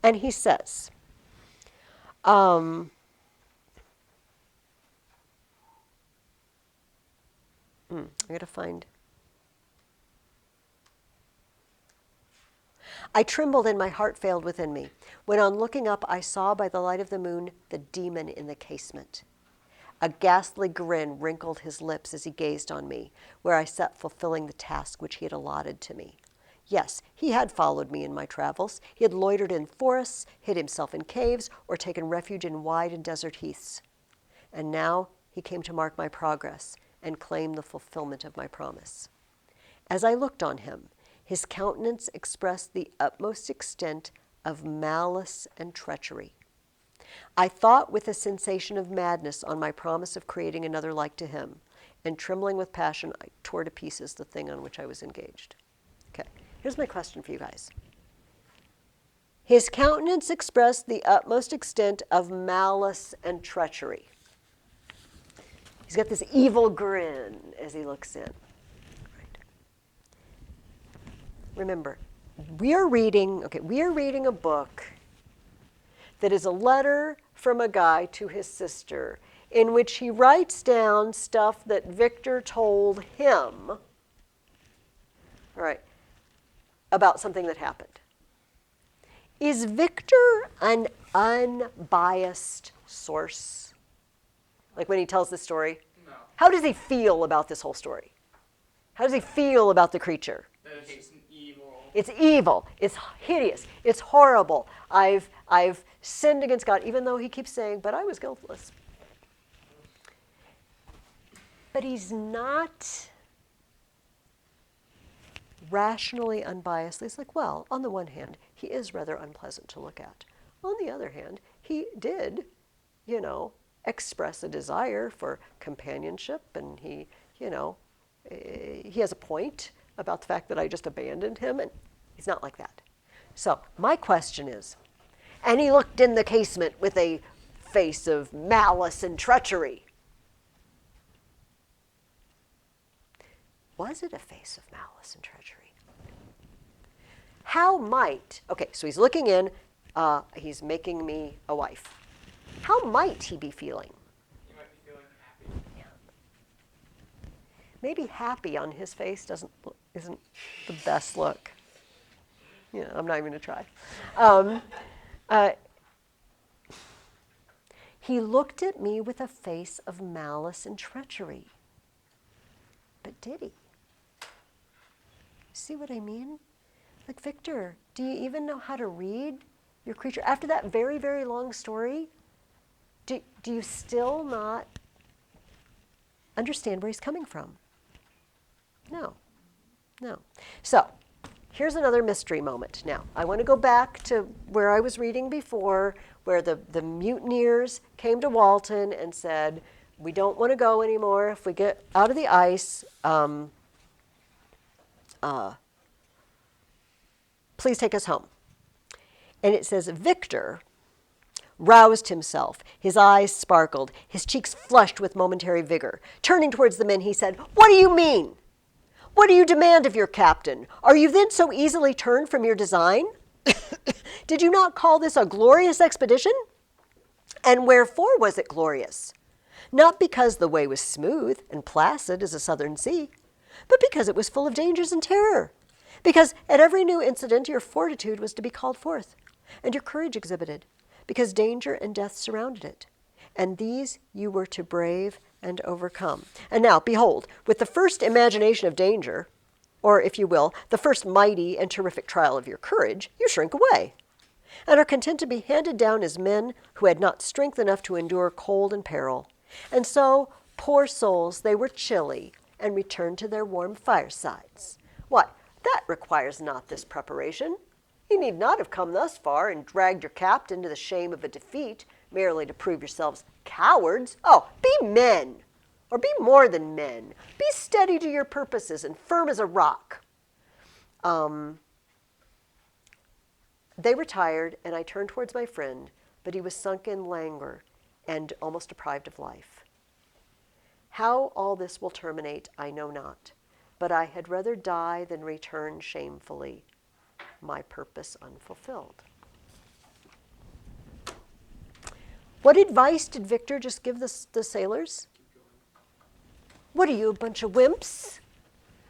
and he says, I gotta find. I trembled and my heart failed within me, when on looking up I saw by the light of the moon the demon in the casement. A ghastly grin wrinkled his lips as he gazed on me, where I sat fulfilling the task which he had allotted to me. Yes, he had followed me in my travels. He had loitered in forests, hid himself in caves, or taken refuge in wide and desert heaths. And now he came to mark my progress and claim the fulfillment of my promise. As I looked on him, his countenance expressed the utmost extent of malice and treachery. I thought with a sensation of madness on my promise of creating another like to him, and trembling with passion, I tore to pieces the thing on which I was engaged. Okay, here's my question for you guys. His countenance expressed the utmost extent of malice and treachery. He's got this evil grin as he looks in. Right. Remember, we are reading a book that is a letter from a guy to his sister in which he writes down stuff that Victor told him, all right, about something that happened. Is Victor an unbiased source? Like when he tells the story? No. How does he feel about this whole story? How does he feel about the creature? That it's evil. It's evil. It's hideous. It's horrible. I've sinned against God, even though he keeps saying, but I was guiltless. But he's not rationally unbiased. He's like, well, on the one hand, he is rather unpleasant to look at. On the other hand, he did, express a desire for companionship, and he has a point about the fact that I just abandoned him, and he's not like that. So my question is, and he looked in the casement with a face of malice and treachery. Was it a face of malice and treachery? So he's looking in, he's making me a wife. How might he be feeling? You might be feeling happy. Yeah. Maybe happy on his face isn't the best look. I'm not even going to try. He looked at me with a face of malice and treachery. But did he? See what I mean? Like, Victor, do you even know how to read your creature? After that very, very long story, do you still not understand where he's coming from? No. So, here's another mystery moment. Now, I want to go back to where I was reading before, where the mutineers came to Walton and said, we don't want to go anymore. If we get out of the ice, please take us home. And it says, Victor roused himself. His eyes sparkled. His cheeks flushed with momentary vigor. Turning towards the men, he said, what do you mean? What do you demand of your captain? Are you then so easily turned from your design? Did you not call this a glorious expedition? And wherefore was it glorious? Not because the way was smooth and placid as a southern sea, but because it was full of dangers and terror. Because at every new incident your fortitude was to be called forth, and your courage exhibited, because danger and death surrounded it. And these you were to brave and overcome. And now, behold, with the first imagination of danger, or if you will, the first mighty and terrific trial of your courage, you shrink away, and are content to be handed down as men who had not strength enough to endure cold and peril. And so, poor souls, they were chilly, and returned to their warm firesides. What? That requires not this preparation. You need not have come thus far and dragged your captain to the shame of a defeat, merely to prove yourselves cowards. Oh, be men, or be more than men. Be steady to your purposes and firm as a rock. They retired, and I turned towards my friend, but he was sunk in languor and almost deprived of life. How all this will terminate, I know not, but I had rather die than return shamefully, my purpose unfulfilled. What advice did Victor just give the sailors? What are you, a bunch of wimps?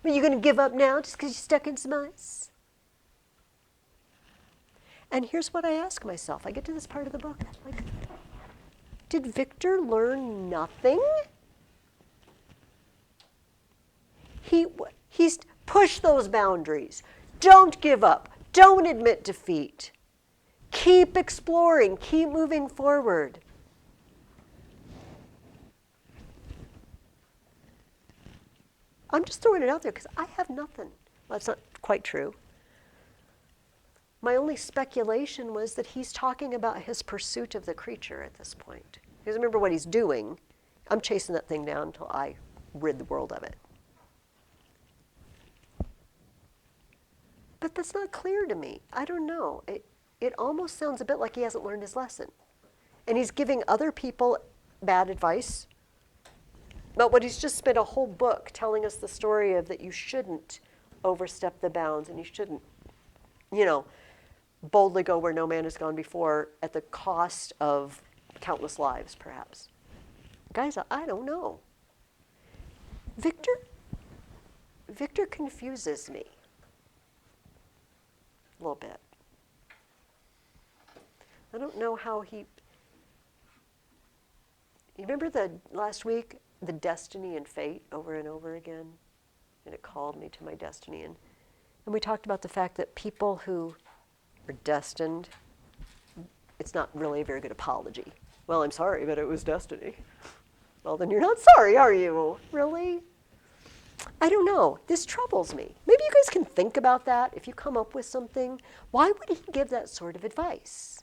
Are you going to give up now just because you're stuck in some ice? And here's what I ask myself. I get to this part of the book. Like, did Victor learn nothing? He's pushed those boundaries. Don't give up. Don't admit defeat. Keep exploring. Keep moving forward. I'm just throwing it out there because I have nothing. Well, that's not quite true. My only speculation was that he's talking about his pursuit of the creature at this point. He doesn't remember what he's doing. I'm chasing that thing down until I rid the world of it. But that's not clear to me. I don't know. It almost sounds a bit like he hasn't learned his lesson. And he's giving other people bad advice. But what he's just spent a whole book telling us the story of that you shouldn't overstep the bounds and you shouldn't, boldly go where no man has gone before at the cost of countless lives, perhaps. Guys, I don't know. Victor confuses me a little bit. I don't know how he... You remember the last week, the destiny and fate over and over again? And it called me to my destiny. And we talked about the fact that people who are destined, it's not really a very good apology. Well, I'm sorry, but it was destiny. Well, then you're not sorry, are you? Really? I don't know. This troubles me. Maybe you guys can think about that. If you come up with something, why would he give that sort of advice?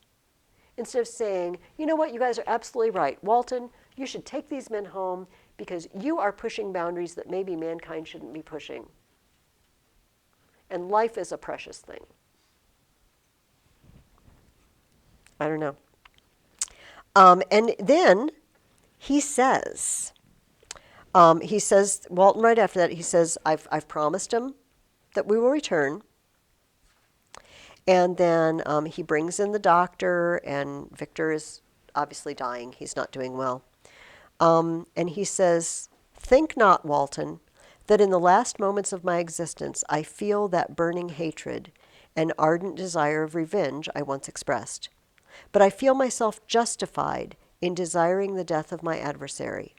Instead of saying, you know what, you guys are absolutely right. Walton, you should take these men home because you are pushing boundaries that maybe mankind shouldn't be pushing. And life is a precious thing. I don't know. And then he says, Walton right after that, he says, I've promised him that we will return. And then he brings in the doctor, and Victor is obviously dying. He's not doing well. And he says, think not, Walton, that in the last moments of my existence I feel that burning hatred and ardent desire of revenge I once expressed. But I feel myself justified in desiring the death of my adversary.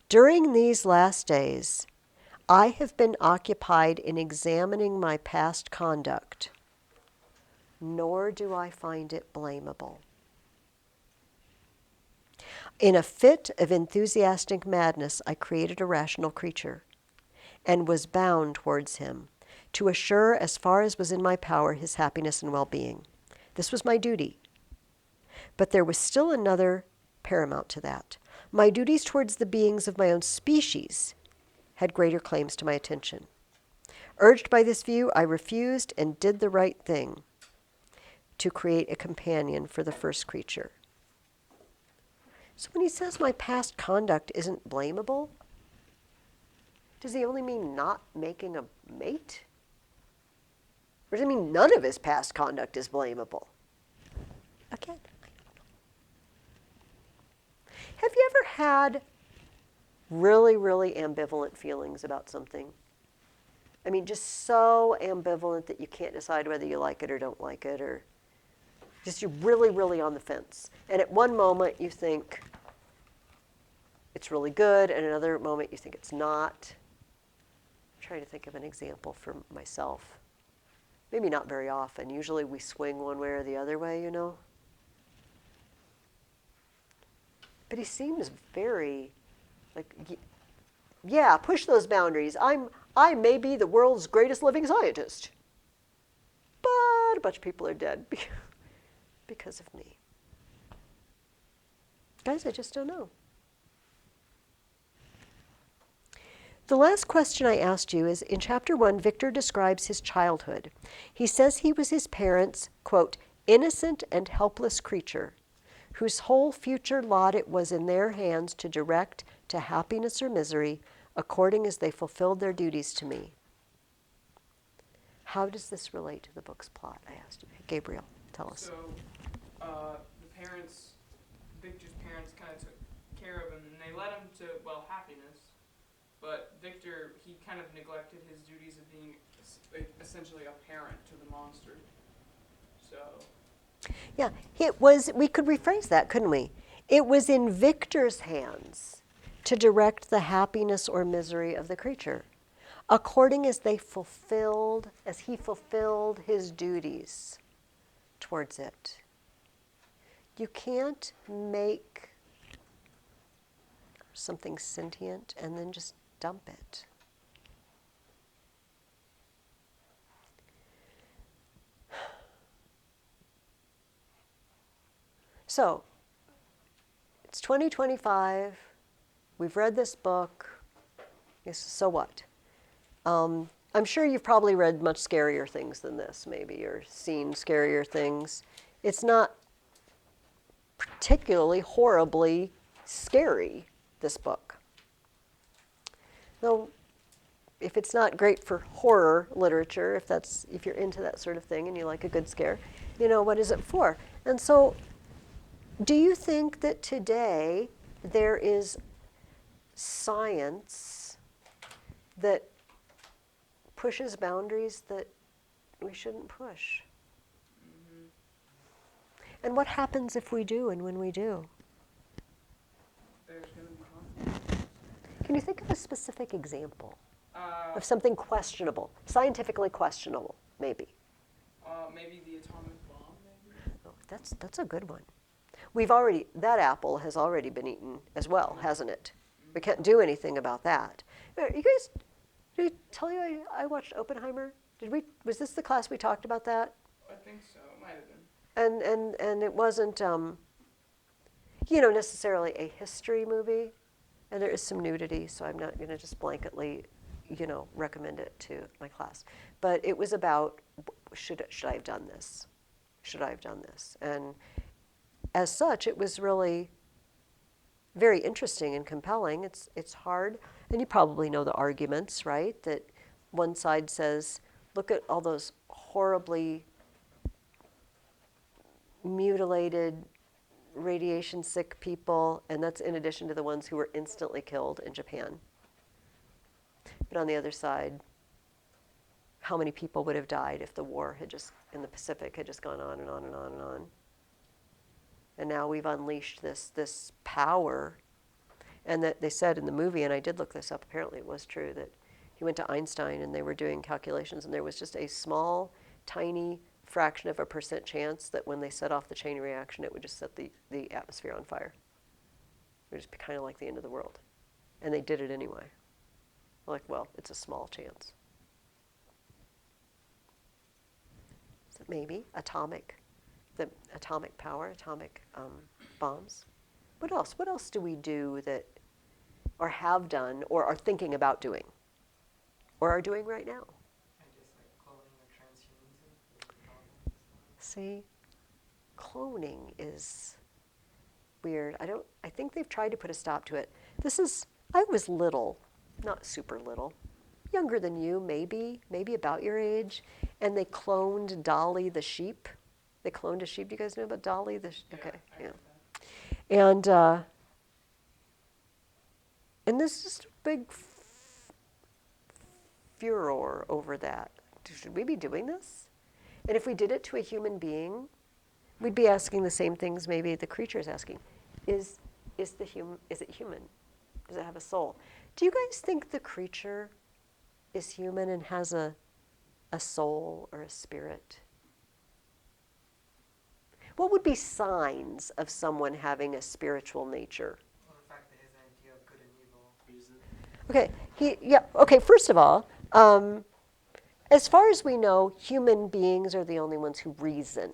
During these last days, I have been occupied in examining my past conduct, nor do I find it blamable. In a fit of enthusiastic madness, I created a rational creature, and was bound towards him, to assure, as far as was in my power, his happiness and well-being. This was my duty. But there was still another paramount to that. My duties towards the beings of my own species had greater claims to my attention. Urged by this view, I refused and did the right thing to create a companion for the first creature. So when he says my past conduct isn't blamable, does he only mean not making a mate? Or does it mean none of his past conduct is blamable? Again, I don't know. Have you ever had really, really ambivalent feelings about something? I mean, just so ambivalent that you can't decide whether you like it or don't like it, or just you're really, really on the fence. And at one moment you think it's really good, and another moment you think it's not. I'm trying to think of an example for myself. Maybe not very often. Usually we swing one way or the other way, you know. But he seems very, like, yeah, push those boundaries. I may be the world's greatest living scientist, but a bunch of people are dead because of me. Guys, I just don't know. The last question I asked you is, in chapter 1, Victor describes his childhood. He says he was his parents', quote, innocent and helpless creature, whose whole future lot it was in their hands to direct to happiness or misery, according as they fulfilled their duties to me. How does this relate to the book's plot? I asked you. Gabriel, tell us. So, Victor's parents kind of took care of him, and they led him to, well, happiness. But Victor, he kind of neglected his duties of being essentially a parent to the monster. So. Yeah, it was, we could rephrase that, couldn't we? It was in Victor's hands to direct the happiness or misery of the creature, according as he fulfilled his duties towards it. You can't make something sentient and then just dump it. So, it's 2025. We've read this book. Yes, so what? I'm sure you've probably read much scarier things than this, maybe, or seen scarier things. It's not particularly horribly scary, this book. Though, if it's not great for horror literature, if you're into that sort of thing and you like a good scare, you know, what is it for? And so, do you think that today there is science that pushes boundaries that we shouldn't push? Mm-hmm. And what happens if we do and when we do? There's going to be consequences. Can you think of a specific example Uh, of something questionable, scientifically questionable, maybe? Maybe the atomic bomb, maybe? Oh, that's a good one. That apple has already been eaten as well, hasn't it? We can't do anything about that. You guys, did I tell you I watched Oppenheimer? Was this the class we talked about that? I think so. It might have been. And it wasn't, necessarily a history movie. And there is some nudity, so I'm not going to just blanketly, recommend it to my class. But it was about, should I have done this? Should I have done this? And as such, it was really very interesting and compelling. It's hard, and you probably know the arguments, right? That one side says, look at all those horribly mutilated, radiation-sick people, and that's in addition to the ones who were instantly killed in Japan. But on the other side, how many people would have died if the war in the Pacific had just gone on and on and on and on? And now we've unleashed this power. And that they said in the movie, and I did look this up, apparently it was true, that he went to Einstein and they were doing calculations, and there was just a small, tiny fraction of a % chance that when they set off the chain reaction, it would just set the atmosphere on fire. It would just be kind of like the end of the world. And they did it anyway. Like, well, it's a small chance. maybe the atomic power, atomic bombs. What else? What else do we do that, or have done, or are thinking about doing, or are doing right now? I guess like cloning or transhumanism is a problem as well. See, cloning is weird. I think they've tried to put a stop to it. I was little, not super little, younger than you, maybe about your age, and they cloned Dolly the sheep. They cloned a sheep. Do you guys know about Dolly the sheep? Okay, I yeah. heard that. And there's just a big furor over that. Should we be doing this? And if we did it to a human being, we'd be asking the same things maybe the creature is asking. Is it human? Does it have a soul? Do you guys think the creature is human and has a soul or a spirit? What would be signs of someone having a spiritual nature? Well, the fact that his idea of good and evil. Reason. Okay, first of all, as far as we know, human beings are the only ones who reason.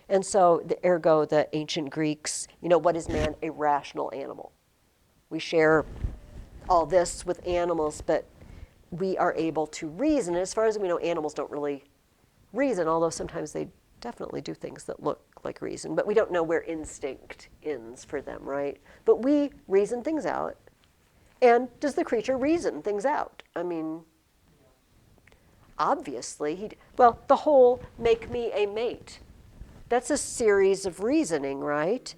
And so, ergo, the ancient Greeks, what is man? A rational animal. We share all this with animals, but we are able to reason. And as far as we know, animals don't really reason, although sometimes they definitely do things that look like reason. But we don't know where instinct ends for them, right? But we reason things out. And does the creature reason things out? I mean, obviously, the whole make me a mate. That's a series of reasoning, right?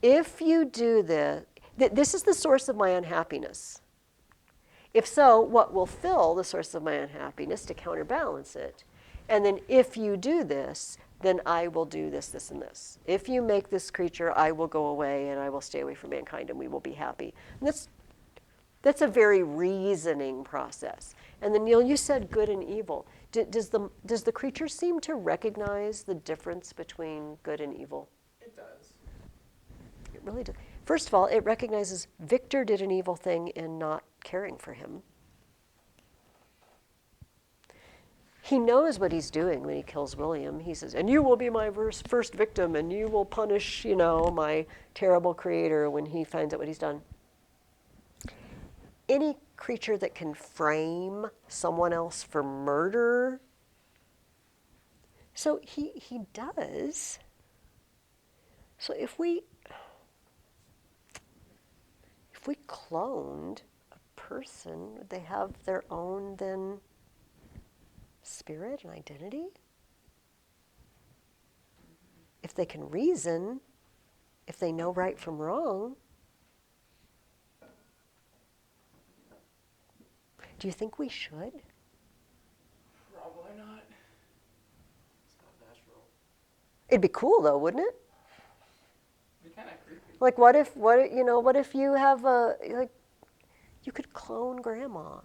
If you do this, this is the source of my unhappiness. If so, what will fill the source of my unhappiness to counterbalance it? And then if you do this, then I will do this, this, and this. If you make this creature, I will go away and I will stay away from mankind and we will be happy. And that's a very reasoning process. And then Neil, you said good and evil. Does the creature seem to recognize the difference between good and evil? It does. It really does. First of all, it recognizes Victor did an evil thing in not caring for him. He knows what he's doing when he kills William. He says, and you will be my first victim, and you will punish, my terrible creator when he finds out what he's done. Any creature that can frame someone else for murder, so he does. So if we cloned a person, would they have their own then spirit and identity? If they can reason, if they know right from wrong, do you think we should? Probably not. It's not natural. It'd be cool though, wouldn't it? It'd be kind of creepy. Like what if you have you could clone grandma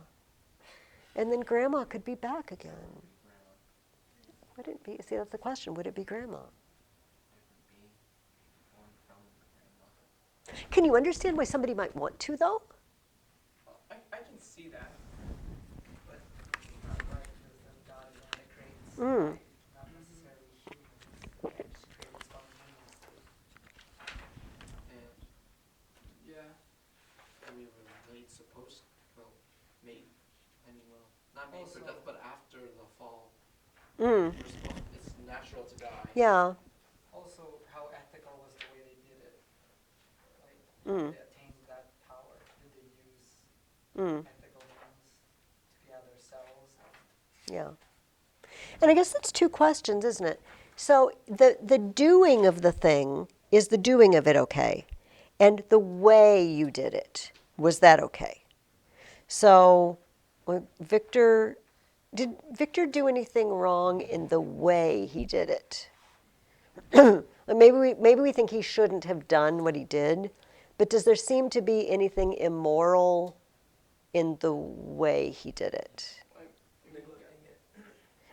and then grandma could be back again. Grandma. Would it be? See, that's the question. Would it be grandma? It would be born from grandma. Can you understand why somebody might want to though? Well, I can see that. But not right, because then God is the one that creates, Mm. not necessarily humans. He just created his own humans too. And Yeah. we were made made, not made for Also- death, but after the fall, Mm. it's natural to die. Yeah. Also, how ethical was the way they did it? Like, Mm. they attained that power. Did they use Mm. ethical ones to be out their cells? Yeah. And I guess that's two questions, isn't it? So the doing of the thing, is the doing of it okay? And the way you did it, was that okay? So did Victor do anything wrong in the way he did it? Maybe we think he shouldn't have done what he did, but does there seem to be anything immoral in the way he did it? Like, Neglecting it.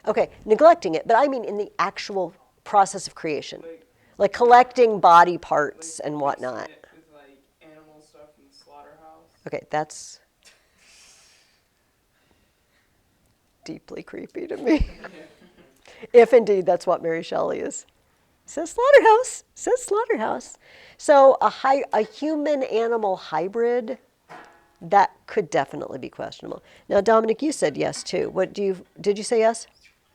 Okay, neglecting it, but I mean in the actual process of creation, like, like collecting body parts like and mixing whatnot. it with like animal stuff in the slaughterhouse. Okay, that's deeply creepy to me. If indeed that's what Mary Shelley is. Says slaughterhouse. Says slaughterhouse. So a human-animal hybrid, that could definitely be questionable. Now, Dominic, you said yes too. Did you say yes?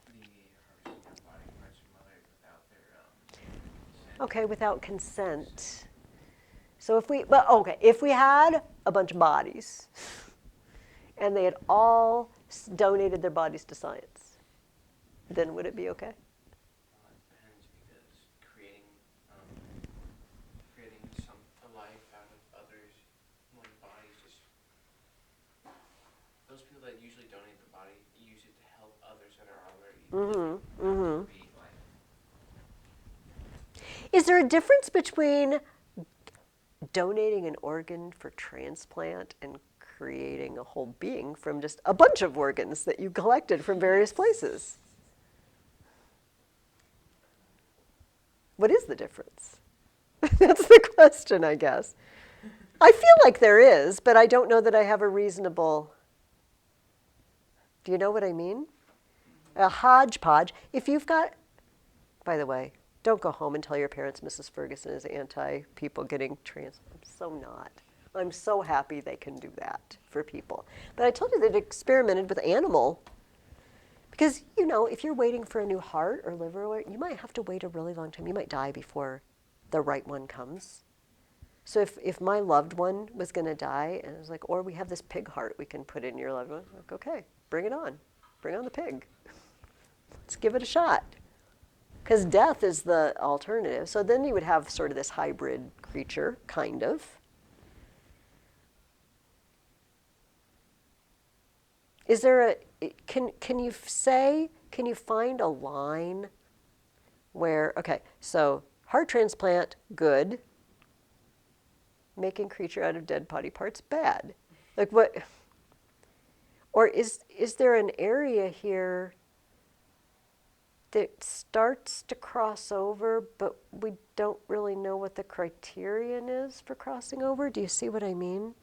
The harvesting of body parts from others without their consent. Okay, without consent. So if we had a bunch of bodies and they had all donated their bodies to science, then would it be okay? Well, it depends because creating a life out of others, one body, just those people that usually donate the body use it to help others that are already living, not to create life. Is there a difference between donating an organ for transplant and creating a whole being from just a bunch of organs that you collected from various places? What is the difference? That's the question, I guess. I feel like there is, but I don't know that I have a reasonable. Do you know what I mean? A hodgepodge. If you've got, by the way, don't go home and tell your parents Mrs. Ferguson is anti-people getting trans. I'm so not. I'm so happy they can do that for people. But I told you they'd experimented with animal. Because, if you're waiting for a new heart or liver, you might have to wait a really long time. You might die before the right one comes. So if my loved one was going to die, and it was like, or we have this pig heart we can put in your loved one, like, okay, bring it on. Bring on the pig. Let's give it a shot. Because death is the alternative. So then you would have sort of this hybrid creature, kind of. Is there can you find a line where, okay, so heart transplant, good. Making creature out of dead body parts, bad. Like what, or is there an area here that starts to cross over, but we don't really know what the criterion is for crossing over? Do you see what I mean?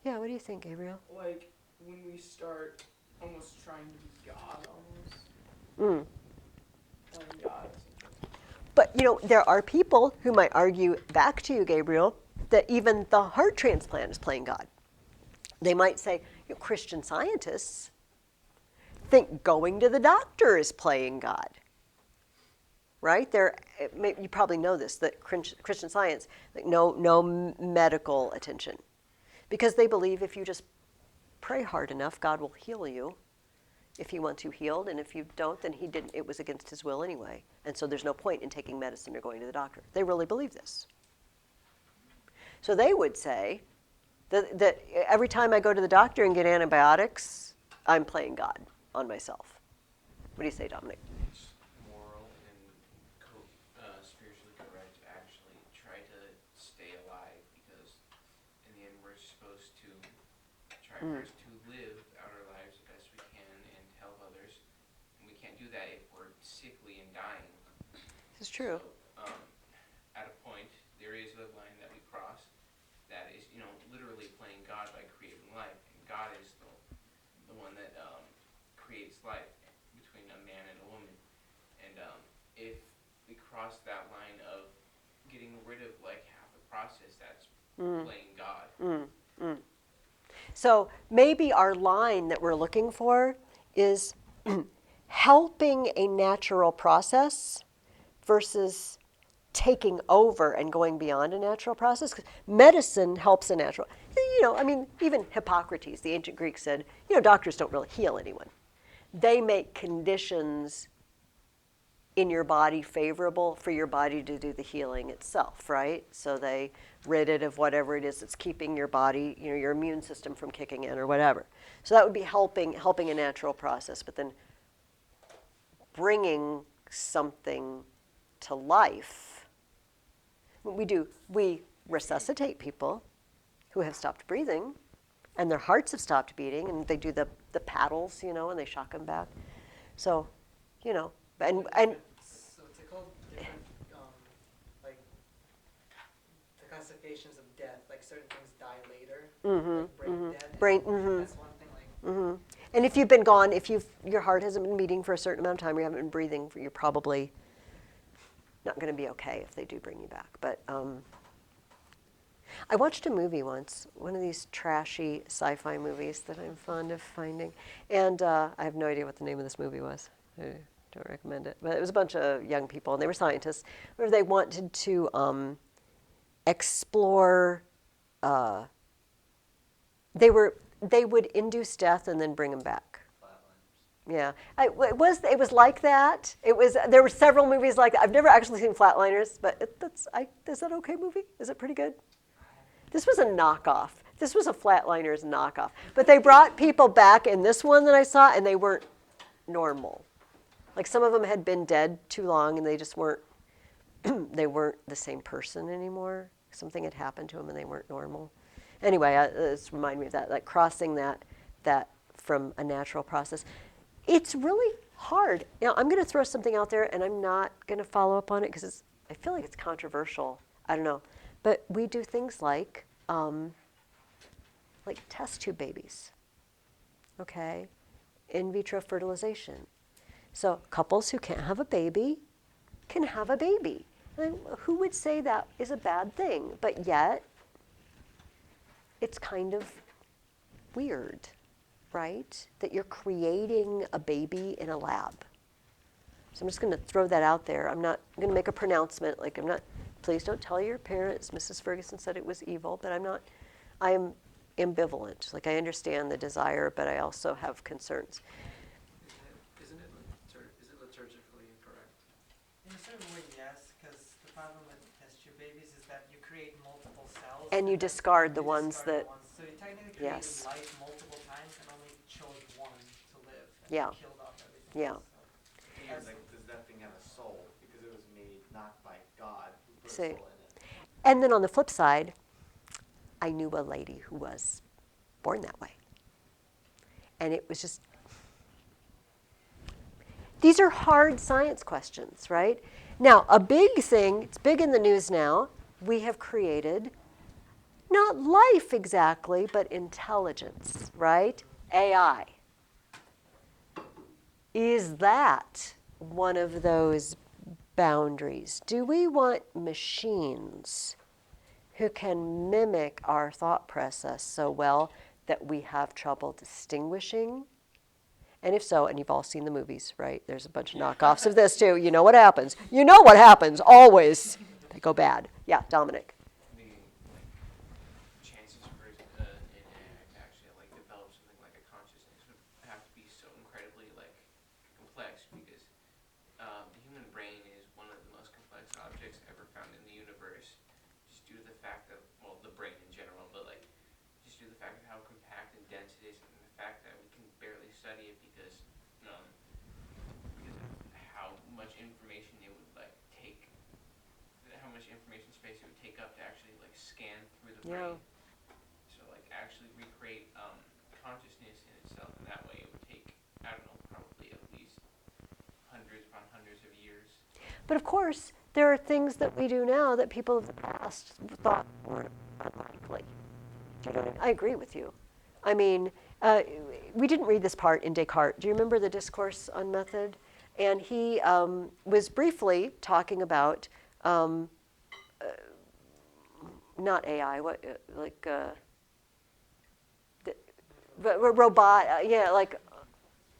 Yeah, what do you think, Gabriel? Like when we start almost trying to be God, almost playing God. But there are people who might argue back to you, Gabriel, that even the heart transplant is playing God. They might say, Christian scientists think going to the doctor is playing God. Right? You probably know this, that Christian Science, like no medical attention. Because they believe if you just pray hard enough, God will heal you if he wants you healed, and if you don't, then it was against his will anyway. And so there's no point in taking medicine or going to the doctor. They really believe this. So they would say that every time I go to the doctor and get antibiotics, I'm playing God on myself. What do you say, Dominic? It's moral and spiritually correct to actually try to stay alive because in the end we're supposed to try first to live out our lives the best we can and help others. And we can't do that if we're sickly and dying. This is true. So, at a point, there is a line that we cross that is, literally playing God by creating life. And God is the one that creates life between a man and a woman. And if we cross that line of getting rid of like half the process, that's playing God. So maybe our line that we're looking for is helping a natural process versus taking over and going beyond a natural process. 'Cause medicine helps a natural. Even Hippocrates, the ancient Greek, said, doctors don't really heal anyone. They make conditions in your body favorable for your body to do the healing itself, right? So they rid it of whatever it is that's keeping your body, your immune system from kicking in or whatever. So that would be helping a natural process, but then bringing something to life. What we resuscitate people who have stopped breathing and their hearts have stopped beating, and they do the paddles, and they shock them back. So, and So it's called different, like the classifications of death. Like certain things die later, like brain death. brain. That's one thing. Like And if you've been gone, if your heart hasn't been beating for a certain amount of time, or you haven't been breathing, you're probably not going to be okay if they do bring you back. But I watched a movie once, one of these trashy sci-fi movies that I'm fond of finding, and I have no idea what the name of this movie was. I don't recommend it, but it was a bunch of young people, and they were scientists, where they wanted to explore. They would induce death and then bring them back. Yeah, it was like that. There were several movies like that. I've never actually seen Flatliners, but is that an okay movie? Is it pretty good? This was a knockoff. This was a Flatliners knockoff. But they brought people back in this one that I saw, and they weren't normal. Like some of them had been dead too long, and they just weren't. They weren't the same person anymore. Something had happened to them, and they weren't normal. Anyway, this reminded me of that, like crossing that from a natural process. It's really hard. Now, I'm going to throw something out there, and I'm not going to follow up on it because I feel like it's controversial. I don't know. But we do things like test tube babies, okay? In vitro fertilization. So couples who can't have a baby can have a baby. And who would say that is a bad thing? But yet, it's kind of weird, right? That you're creating a baby in a lab. So I'm just going to throw that out there. I'm not going to make a pronouncement. Please don't tell your parents. Mrs. Ferguson said it was evil, but I am ambivalent. Like, I understand the desire, but I also have concerns. Is it liturgically incorrect? In a certain way, yes, because the problem with test tube babies is that you create multiple cells. And you discard the ones that. So you technically created Yes. life multiple times and only chose one to live. And Yeah. you killed off everything Yeah. else. So. Does that thing have a soul? Because it was made not by God, who put a See. soul in it. And then on the flip side, I knew a lady who was born that way. And it was just, these are hard science questions, right? Now, a big thing, it's big in the news now, we have created not life exactly, but intelligence, right? AI. Is that one of those boundaries? Do we want machines who can mimic our thought process so well that we have trouble distinguishing? And if so, and you've all seen the movies, right? There's a bunch of knockoffs of this too. You know what happens. You know what happens, always. They go bad. Yeah, Dominic. The chances for an AI to actually develop something like a consciousness would have to be so incredibly complex, because the human brain is one of the most complex objects ever found in the universe, just due to the fact of, well, the brain in general, but just due to the fact of how compact and dense it is, and the fact that we can barely study it because of how much information it would take, how much information space it would take up to actually scan through the brain. So actually recreate consciousness in itself in that way, it would take, I don't know, probably at least hundreds upon hundreds of years. But of course, there are things that we do now that people of the past thought were unlikely. Do you know what I mean? I agree with you. I mean, we didn't read this part in Descartes. Do you remember the discourse on method? And he was briefly talking about not AI,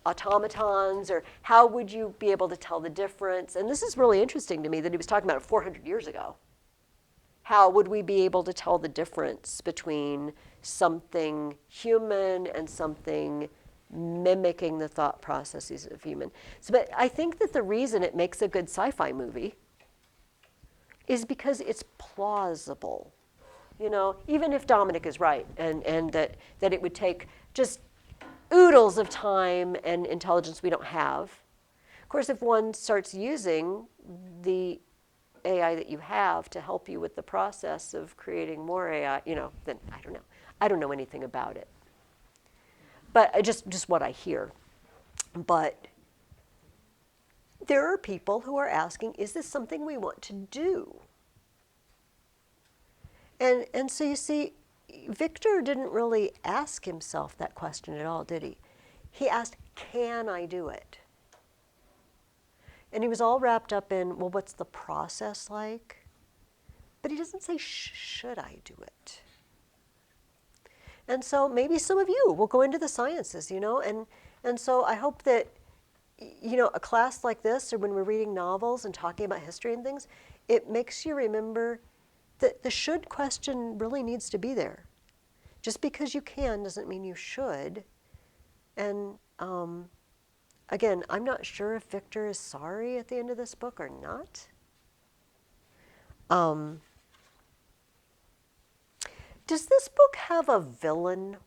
automatons, or how would you be able to tell the difference? And this is really interesting to me that he was talking about it 400 years ago. How would we be able to tell the difference between something human and something mimicking the thought processes of human? So, but I think that the reason it makes a good sci-fi movie is because it's plausible. You know, even if Dominic is right, and that it would take just oodles of time and intelligence we don't have. Of course, if one starts using the AI that you have to help you with the process of creating more AI, then I don't know. I don't know anything about it. But just what I hear. But there are people who are asking, is this something we want to do? And so you see, Victor didn't really ask himself that question at all, did he? He asked, can I do it? And he was all wrapped up in, well, what's the process like? But he doesn't say, should I do it? And so maybe some of you will go into the sciences, and so I hope that, a class like this, or when we're reading novels and talking about history and things, it makes you remember that the should question really needs to be there. Just because you can doesn't mean you should. And again, I'm not sure if Victor is sorry at the end of this book or not. Does this book have a villain?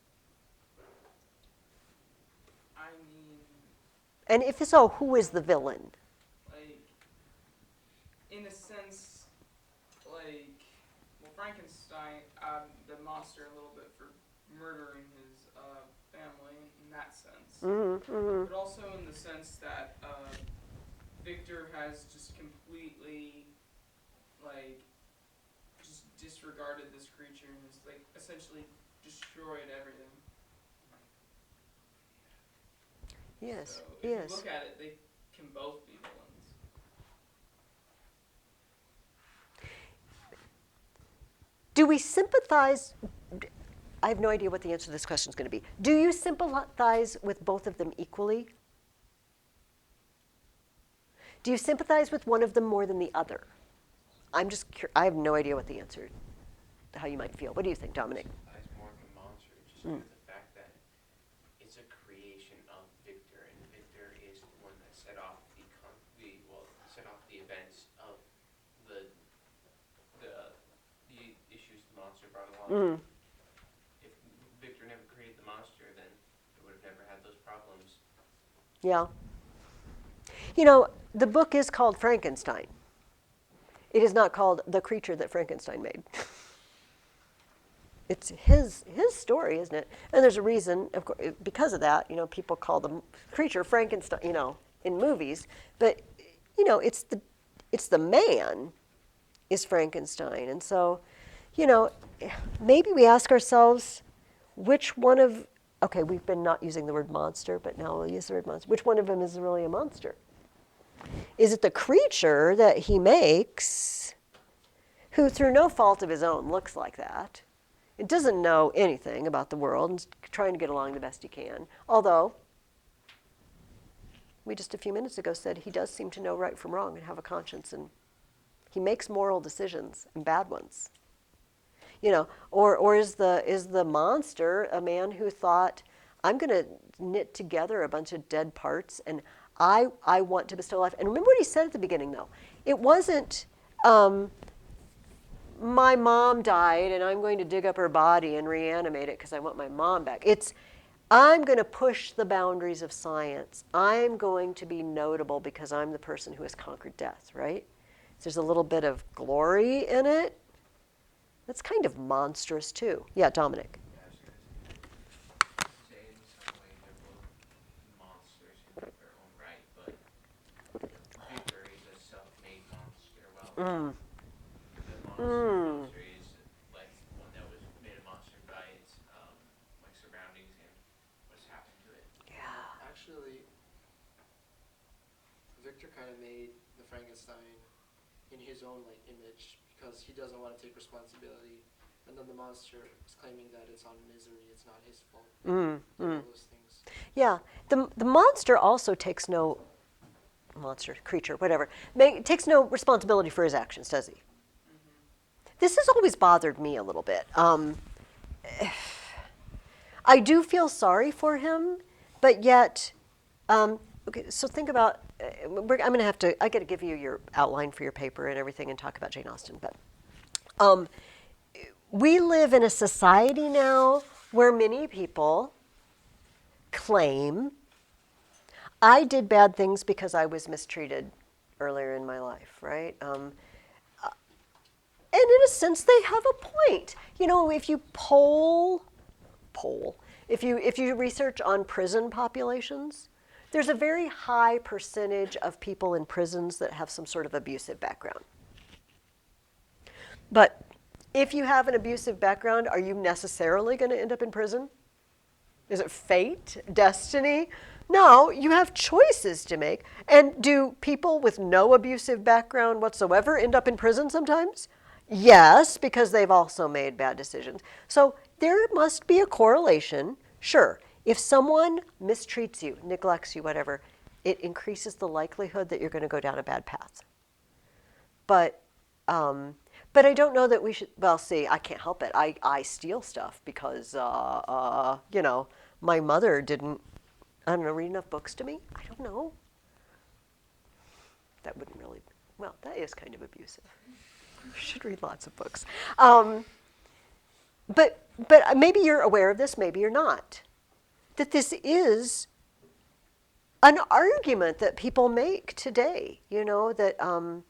I mean, And if so, who is the villain? like, in a sense, like, well, Frankenstein, the monster a little bit for murdering his family in that sense. Mm-hmm. But also in the sense that Victor has just completely, like, just disregarded this creature and has, like, essentially destroyed everything. Yes, So if yes. you look at it, they can both be villains. Do we sympathize? I have no idea what the answer to this question is going to be. Do you sympathize with both of them equally? Do you sympathize with one of them more than the other? I have no idea what the answer, how you might feel. What do you think, Dominic? Sympathize more with the monster, just with the fact that it's a creation of Victor, and Victor is the one that set off the events of the issues the monster brought along. If Victor never created the monster, then it would have never had those problems. Yeah. The book is called Frankenstein. It is not called The Creature That Frankenstein Made. It's his story, isn't it? And there's a reason, of course, because of that, people call the creature Frankenstein, in movies. But, it's the man is Frankenstein. And so, maybe we ask ourselves, which one of, okay, we've been not using the word monster, but now we'll use the word monster. Which one of them is really a monster? Is it the creature that he makes, who through no fault of his own looks like that? It doesn't know anything about the world and is trying to get along the best he can. Although, we just a few minutes ago said he does seem to know right from wrong and have a conscience, and he makes moral decisions, and bad ones. Or is the monster a man who thought, I'm going to knit together a bunch of dead parts, and I want to bestow life. And remember what he said at the beginning, though. It wasn't, my mom died, and I'm going to dig up her body and reanimate it because I want my mom back. It's, I'm going to push the boundaries of science. I'm going to be notable because I'm the person who has conquered death, right? So there's a little bit of glory in it. That's kind of monstrous, too. Yeah, Dominic. Say in some way they're both monsters in their own right, but Victor is a self-made monster. Well, the monster is like one that was made a monster by its like surroundings and what's happened to it. Yeah. Actually, Victor kind of made the Frankenstein in his own image because he doesn't want to take responsibility, and then the monster is claiming that it's on misery, it's not his fault. All those things. Yeah. The monster also takes no, monster, creature, whatever, takes no responsibility for his actions, does he? This has always bothered me a little bit. I do feel sorry for him, but yet, okay, so think about, I'm going to have to, I got to give you your outline for your paper and everything and talk about Jane Austen, but we live in a society now where many people claim I did bad things because I was mistreated earlier in my life, right? And in a sense, they have a point. If you if you research on prison populations, there's a very high percentage of people in prisons that have some sort of abusive background. But if you have an abusive background, are you necessarily going to end up in prison? Is it fate? Destiny? No, you have choices to make. And do people with no abusive background whatsoever end up in prison sometimes? Yes, because they've also made bad decisions. So there must be a correlation. Sure, if someone mistreats you, neglects you, whatever, it increases the likelihood that you're going to go down a bad path. But I don't know that we should. Well, see, I can't help it. I steal stuff because my mother didn't. I don't know, read enough books to me. I don't know. That wouldn't really. Well, that is kind of abusive. You should read lots of books. But maybe you're aware of this. Maybe you're not. That this is an argument that people make today. That.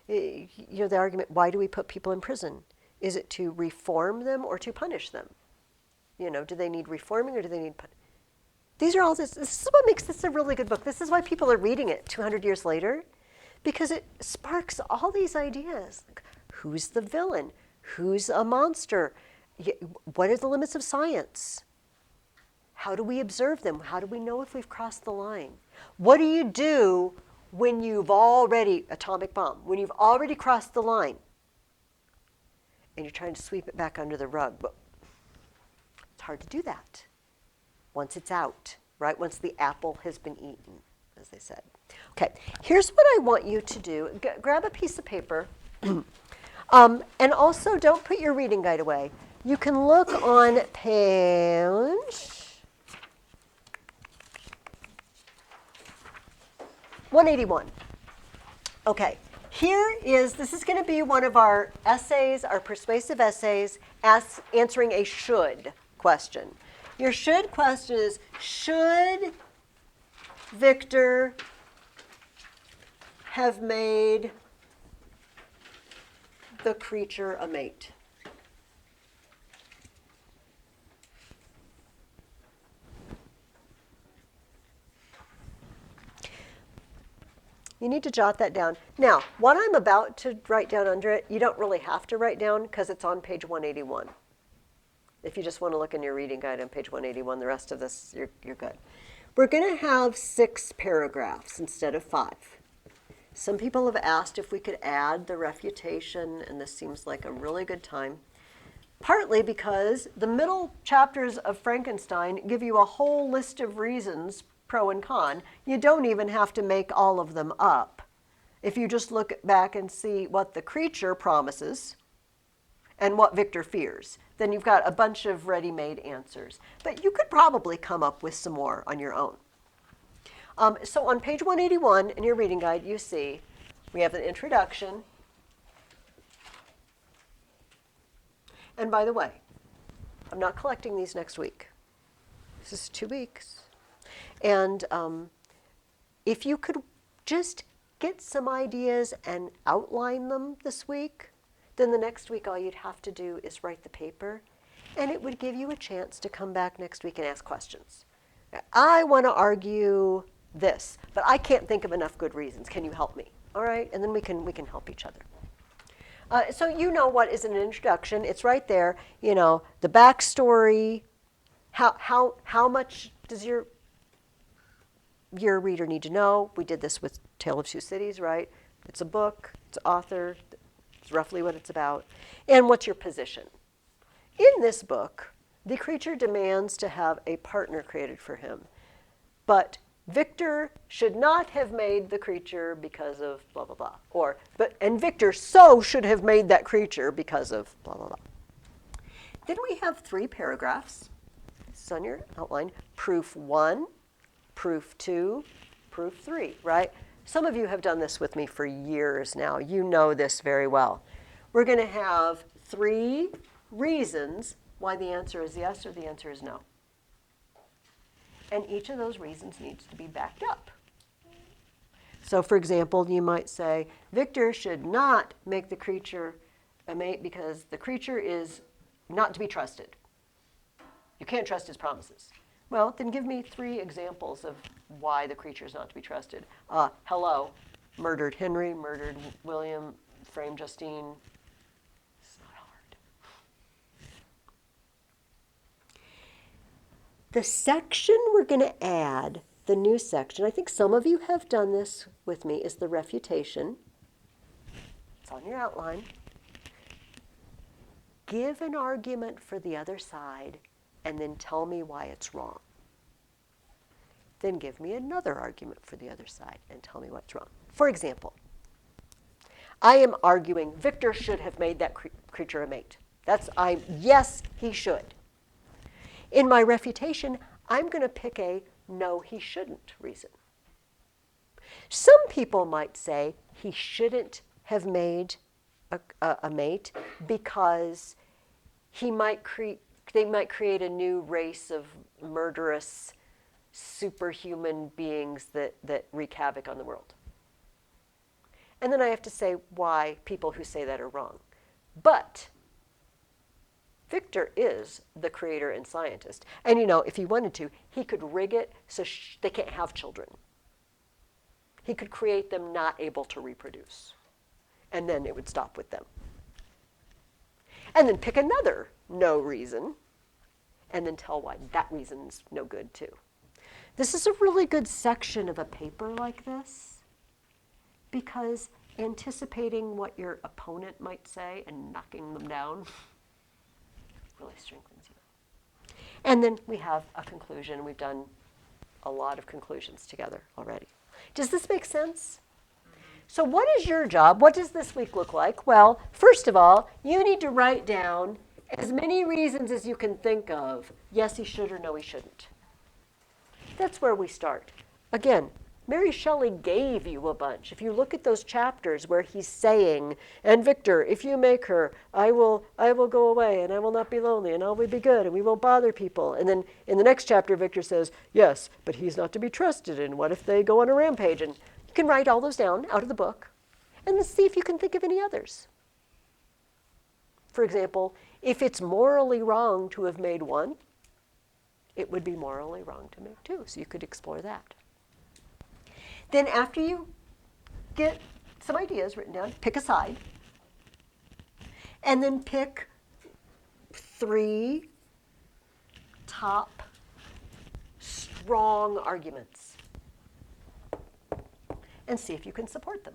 The argument, why do we put people in prison? Is it to reform them or to punish them? Do they need reforming or do they need punishing? These are all this is what makes this a really good book. This is why people are reading it 200 years later, because it sparks all these ideas. Like, who's the villain? Who's a monster? What are the limits of science? How do we observe them? How do we know if we've crossed the line? What do you do when you've already, atomic bomb, when you've already crossed the line and you're trying to sweep it back under the rug? But it's hard to do that once it's out, right? Once the apple has been eaten, as they said. Okay, here's what I want you to do. Grab a piece of paper. And also don't put your reading guide away. You can look on page 181. Okay, this is going to be one of our essays, our persuasive essays, answering a should question. Your should question is, should Victor have made the creature a mate? You need to jot that down. Now, what I'm about to write down under it, you don't really have to write down because it's on page 181. If you just want to look in your reading guide on page 181, the rest of this, you're good. We're going to have 6 paragraphs instead of 5. Some people have asked if we could add the refutation, and this seems like a really good time. Partly because the middle chapters of Frankenstein give you a whole list of reasons, pro and con. You don't even have to make all of them up. If you just look back and see what the creature promises and what Victor fears, then you've got a bunch of ready-made answers. But you could probably come up with some more on your own. So on page 181 in your reading guide, you see we have an introduction. And by the way, I'm not collecting these next week. This is 2 weeks. And if you could just get some ideas and outline them this week, then the next week all you'd have to do is write the paper, and it would give you a chance to come back next week and ask questions. I want to argue this, but I can't think of enough good reasons. Can you help me? All right, and then we can help each other. So you know what is an introduction. It's right there. The backstory. How much does your reader need to know? We did this with Tale of Two Cities, right? It's a book. It's an author. It's roughly what it's about. And what's your position? In this book, the creature demands to have a partner created for him. But Victor should not have made the creature because of blah, blah, blah. And Victor so should have made that creature because of blah, blah, blah. Then we have 3 paragraphs. This is on your outline. Proof 1, proof 2, proof 3, right? Some of you have done this with me for years now. You know this very well. We're going to have 3 reasons why the answer is yes or the answer is no. And each of those reasons needs to be backed up. So for example, you might say, Victor should not make the creature a mate because the creature is not to be trusted. You can't trust his promises. Well, then give me 3 examples of why the creature is not to be trusted. Hello, murdered Henry, murdered William, framed Justine. It's not hard. The section we're going to add, the new section, I think some of you have done this with me, is the refutation. It's on your outline. Give an argument for the other side and then tell me why it's wrong. Then give me another argument for the other side and tell me what's wrong. For example, I am arguing Victor should have made that creature a mate. Yes, he should. In my refutation, I'm going to pick a no, he shouldn't reason. Some people might say he shouldn't have made a mate because they might create a new race of murderous superhuman beings that wreak havoc on the world. And then I have to say why people who say that are wrong. But Victor is the creator and scientist. And if he wanted to, he could rig it so they can't have children. He could create them not able to reproduce. And then it would stop with them. And then pick another no reason, and then tell why that reason's no good too. This is a really good section of a paper like this, because anticipating what your opponent might say and knocking them down really strengthens you. And then we have a conclusion. We've done a lot of conclusions together already. Does this make sense? So what is your job? What does this week look like? Well, first of all, you need to write down as many reasons as you can think of. Yes, he should, or no, he shouldn't. That's where we start. Again, Mary Shelley gave you a bunch. If you look at those chapters where he's saying, and Victor, if you make her, I will go away, and I will not be lonely, and I will be good, and we won't bother people. And then in the next chapter, Victor says, yes, but he's not to be trusted, and what if they go on a rampage? And you can write all those down out of the book, and then see if you can think of any others. For example, if it's morally wrong to have made one, it would be morally wrong to make two, so you could explore that. Then after you get some ideas written down, pick a side, and then pick 3 top strong arguments and see if you can support them.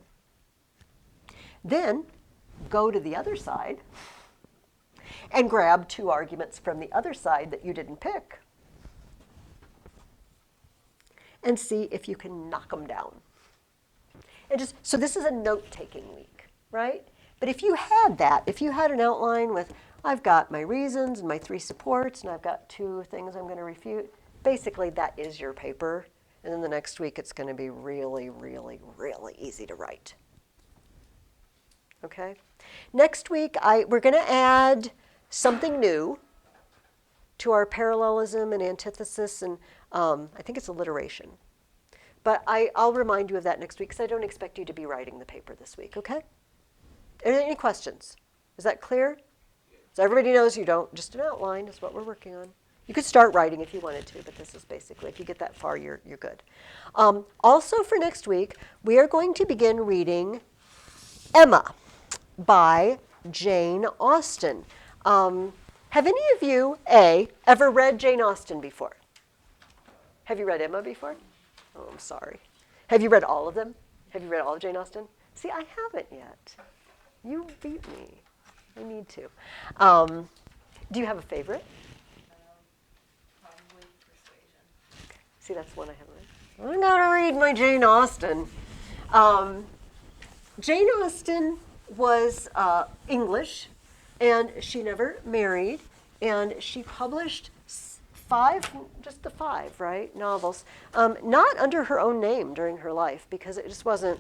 Then go to the other side and grab 2 arguments from the other side that you didn't pick and see if you can knock them down. And so this is a note-taking week, right? But if you had that, if you had an outline with, I've got my reasons and my 3 supports, and I've got 2 things I'm going to refute, basically that is your paper. And then the next week it's going to be really, really, really easy to write. Okay? Next week we're going to add something new to our parallelism and antithesis, and I think it's alliteration. But I'll remind you of that next week, because I don't expect you to be writing the paper this week, okay? Any questions? Is that clear? So everybody knows you don't, just an outline is what we're working on. You could start writing if you wanted to, but this is basically, if you get that far, you're good. Also for next week, we are going to begin reading Emma by Jane Austen. Have any of you, ever read Jane Austen before? Have you read Emma before? Oh, I'm sorry. Have you read all of them? Have you read all of Jane Austen? See, I haven't yet. You beat me. I need to. Do you have a favorite? Probably Persuasion. Okay. See, that's one I haven't read. I'm going to read my Jane Austen. Jane Austen was English, and she never married, and she published 5, just the 5, right, novels, not under her own name during her life, because it just wasn't,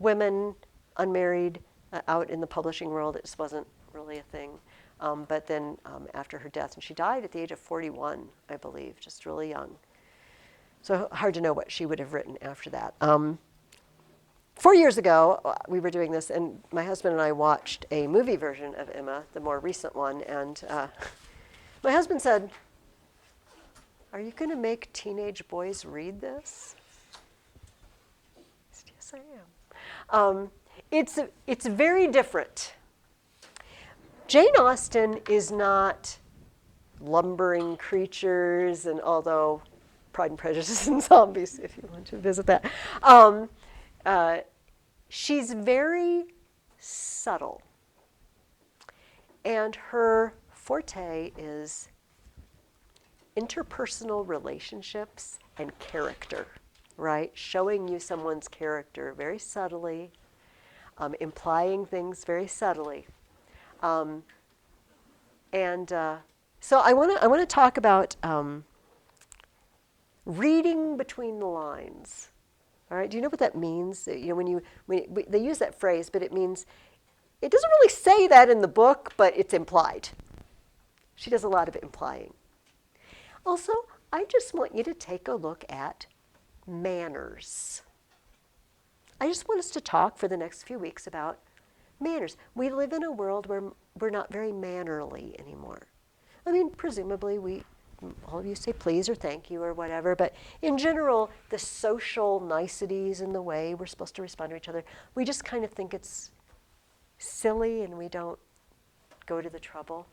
women unmarried out in the publishing world, it just wasn't really a thing. But then after her death, and she died at the age of 41, I believe, just really young. So hard to know what she would have written after that. 4 years ago, we were doing this, and my husband and I watched a movie version of Emma, the more recent one, and my husband said, "Are you going to make teenage boys read this?" I said, "Yes, I am." It's very different. Jane Austen is not lumbering creatures, and although Pride and Prejudice and Zombies, if you want to visit that. She's very subtle. And her forte is interpersonal relationships and character, right? Showing you someone's character very subtly, implying things very subtly. So I want to talk about reading between the lines. All right, do you know what that means? You know, when they use that phrase, but it means, it doesn't really say that in the book, but it's implied. She does a lot of implying. Also, I just want you to take a look at manners. I just want us to talk for the next few weeks about manners. We live in a world where we're not very mannerly anymore. I mean, presumably all of you say please or thank you or whatever, but in general, the social niceties in the way we're supposed to respond to each other, we just kind of think it's silly and we don't go to the trouble.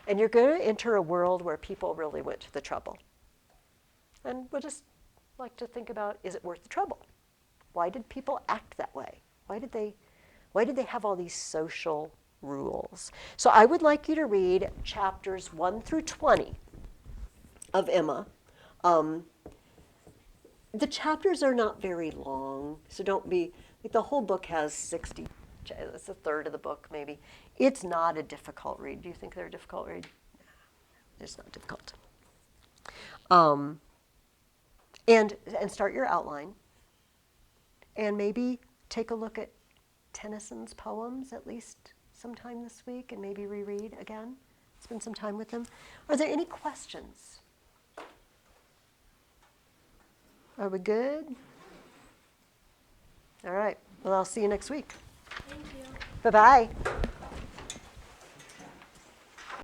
And you're going to enter a world where people really went to the trouble. And we'll just like to think about, is it worth the trouble? Why did people act that way? Why did they have all these social rules? So I would like you to read chapters 1 through 20 of Emma. The chapters are not very long, so don't be, like the whole book has 60, it's a third of the book maybe. It's not a difficult read. Do you think they're a difficult read? No, it's not difficult. And start your outline. And maybe take a look at Tennyson's poems at least sometime this week and maybe reread again. Spend some time with them. Are there any questions? Are we good? All right. Well, I'll see you next week. Thank you. Bye-bye.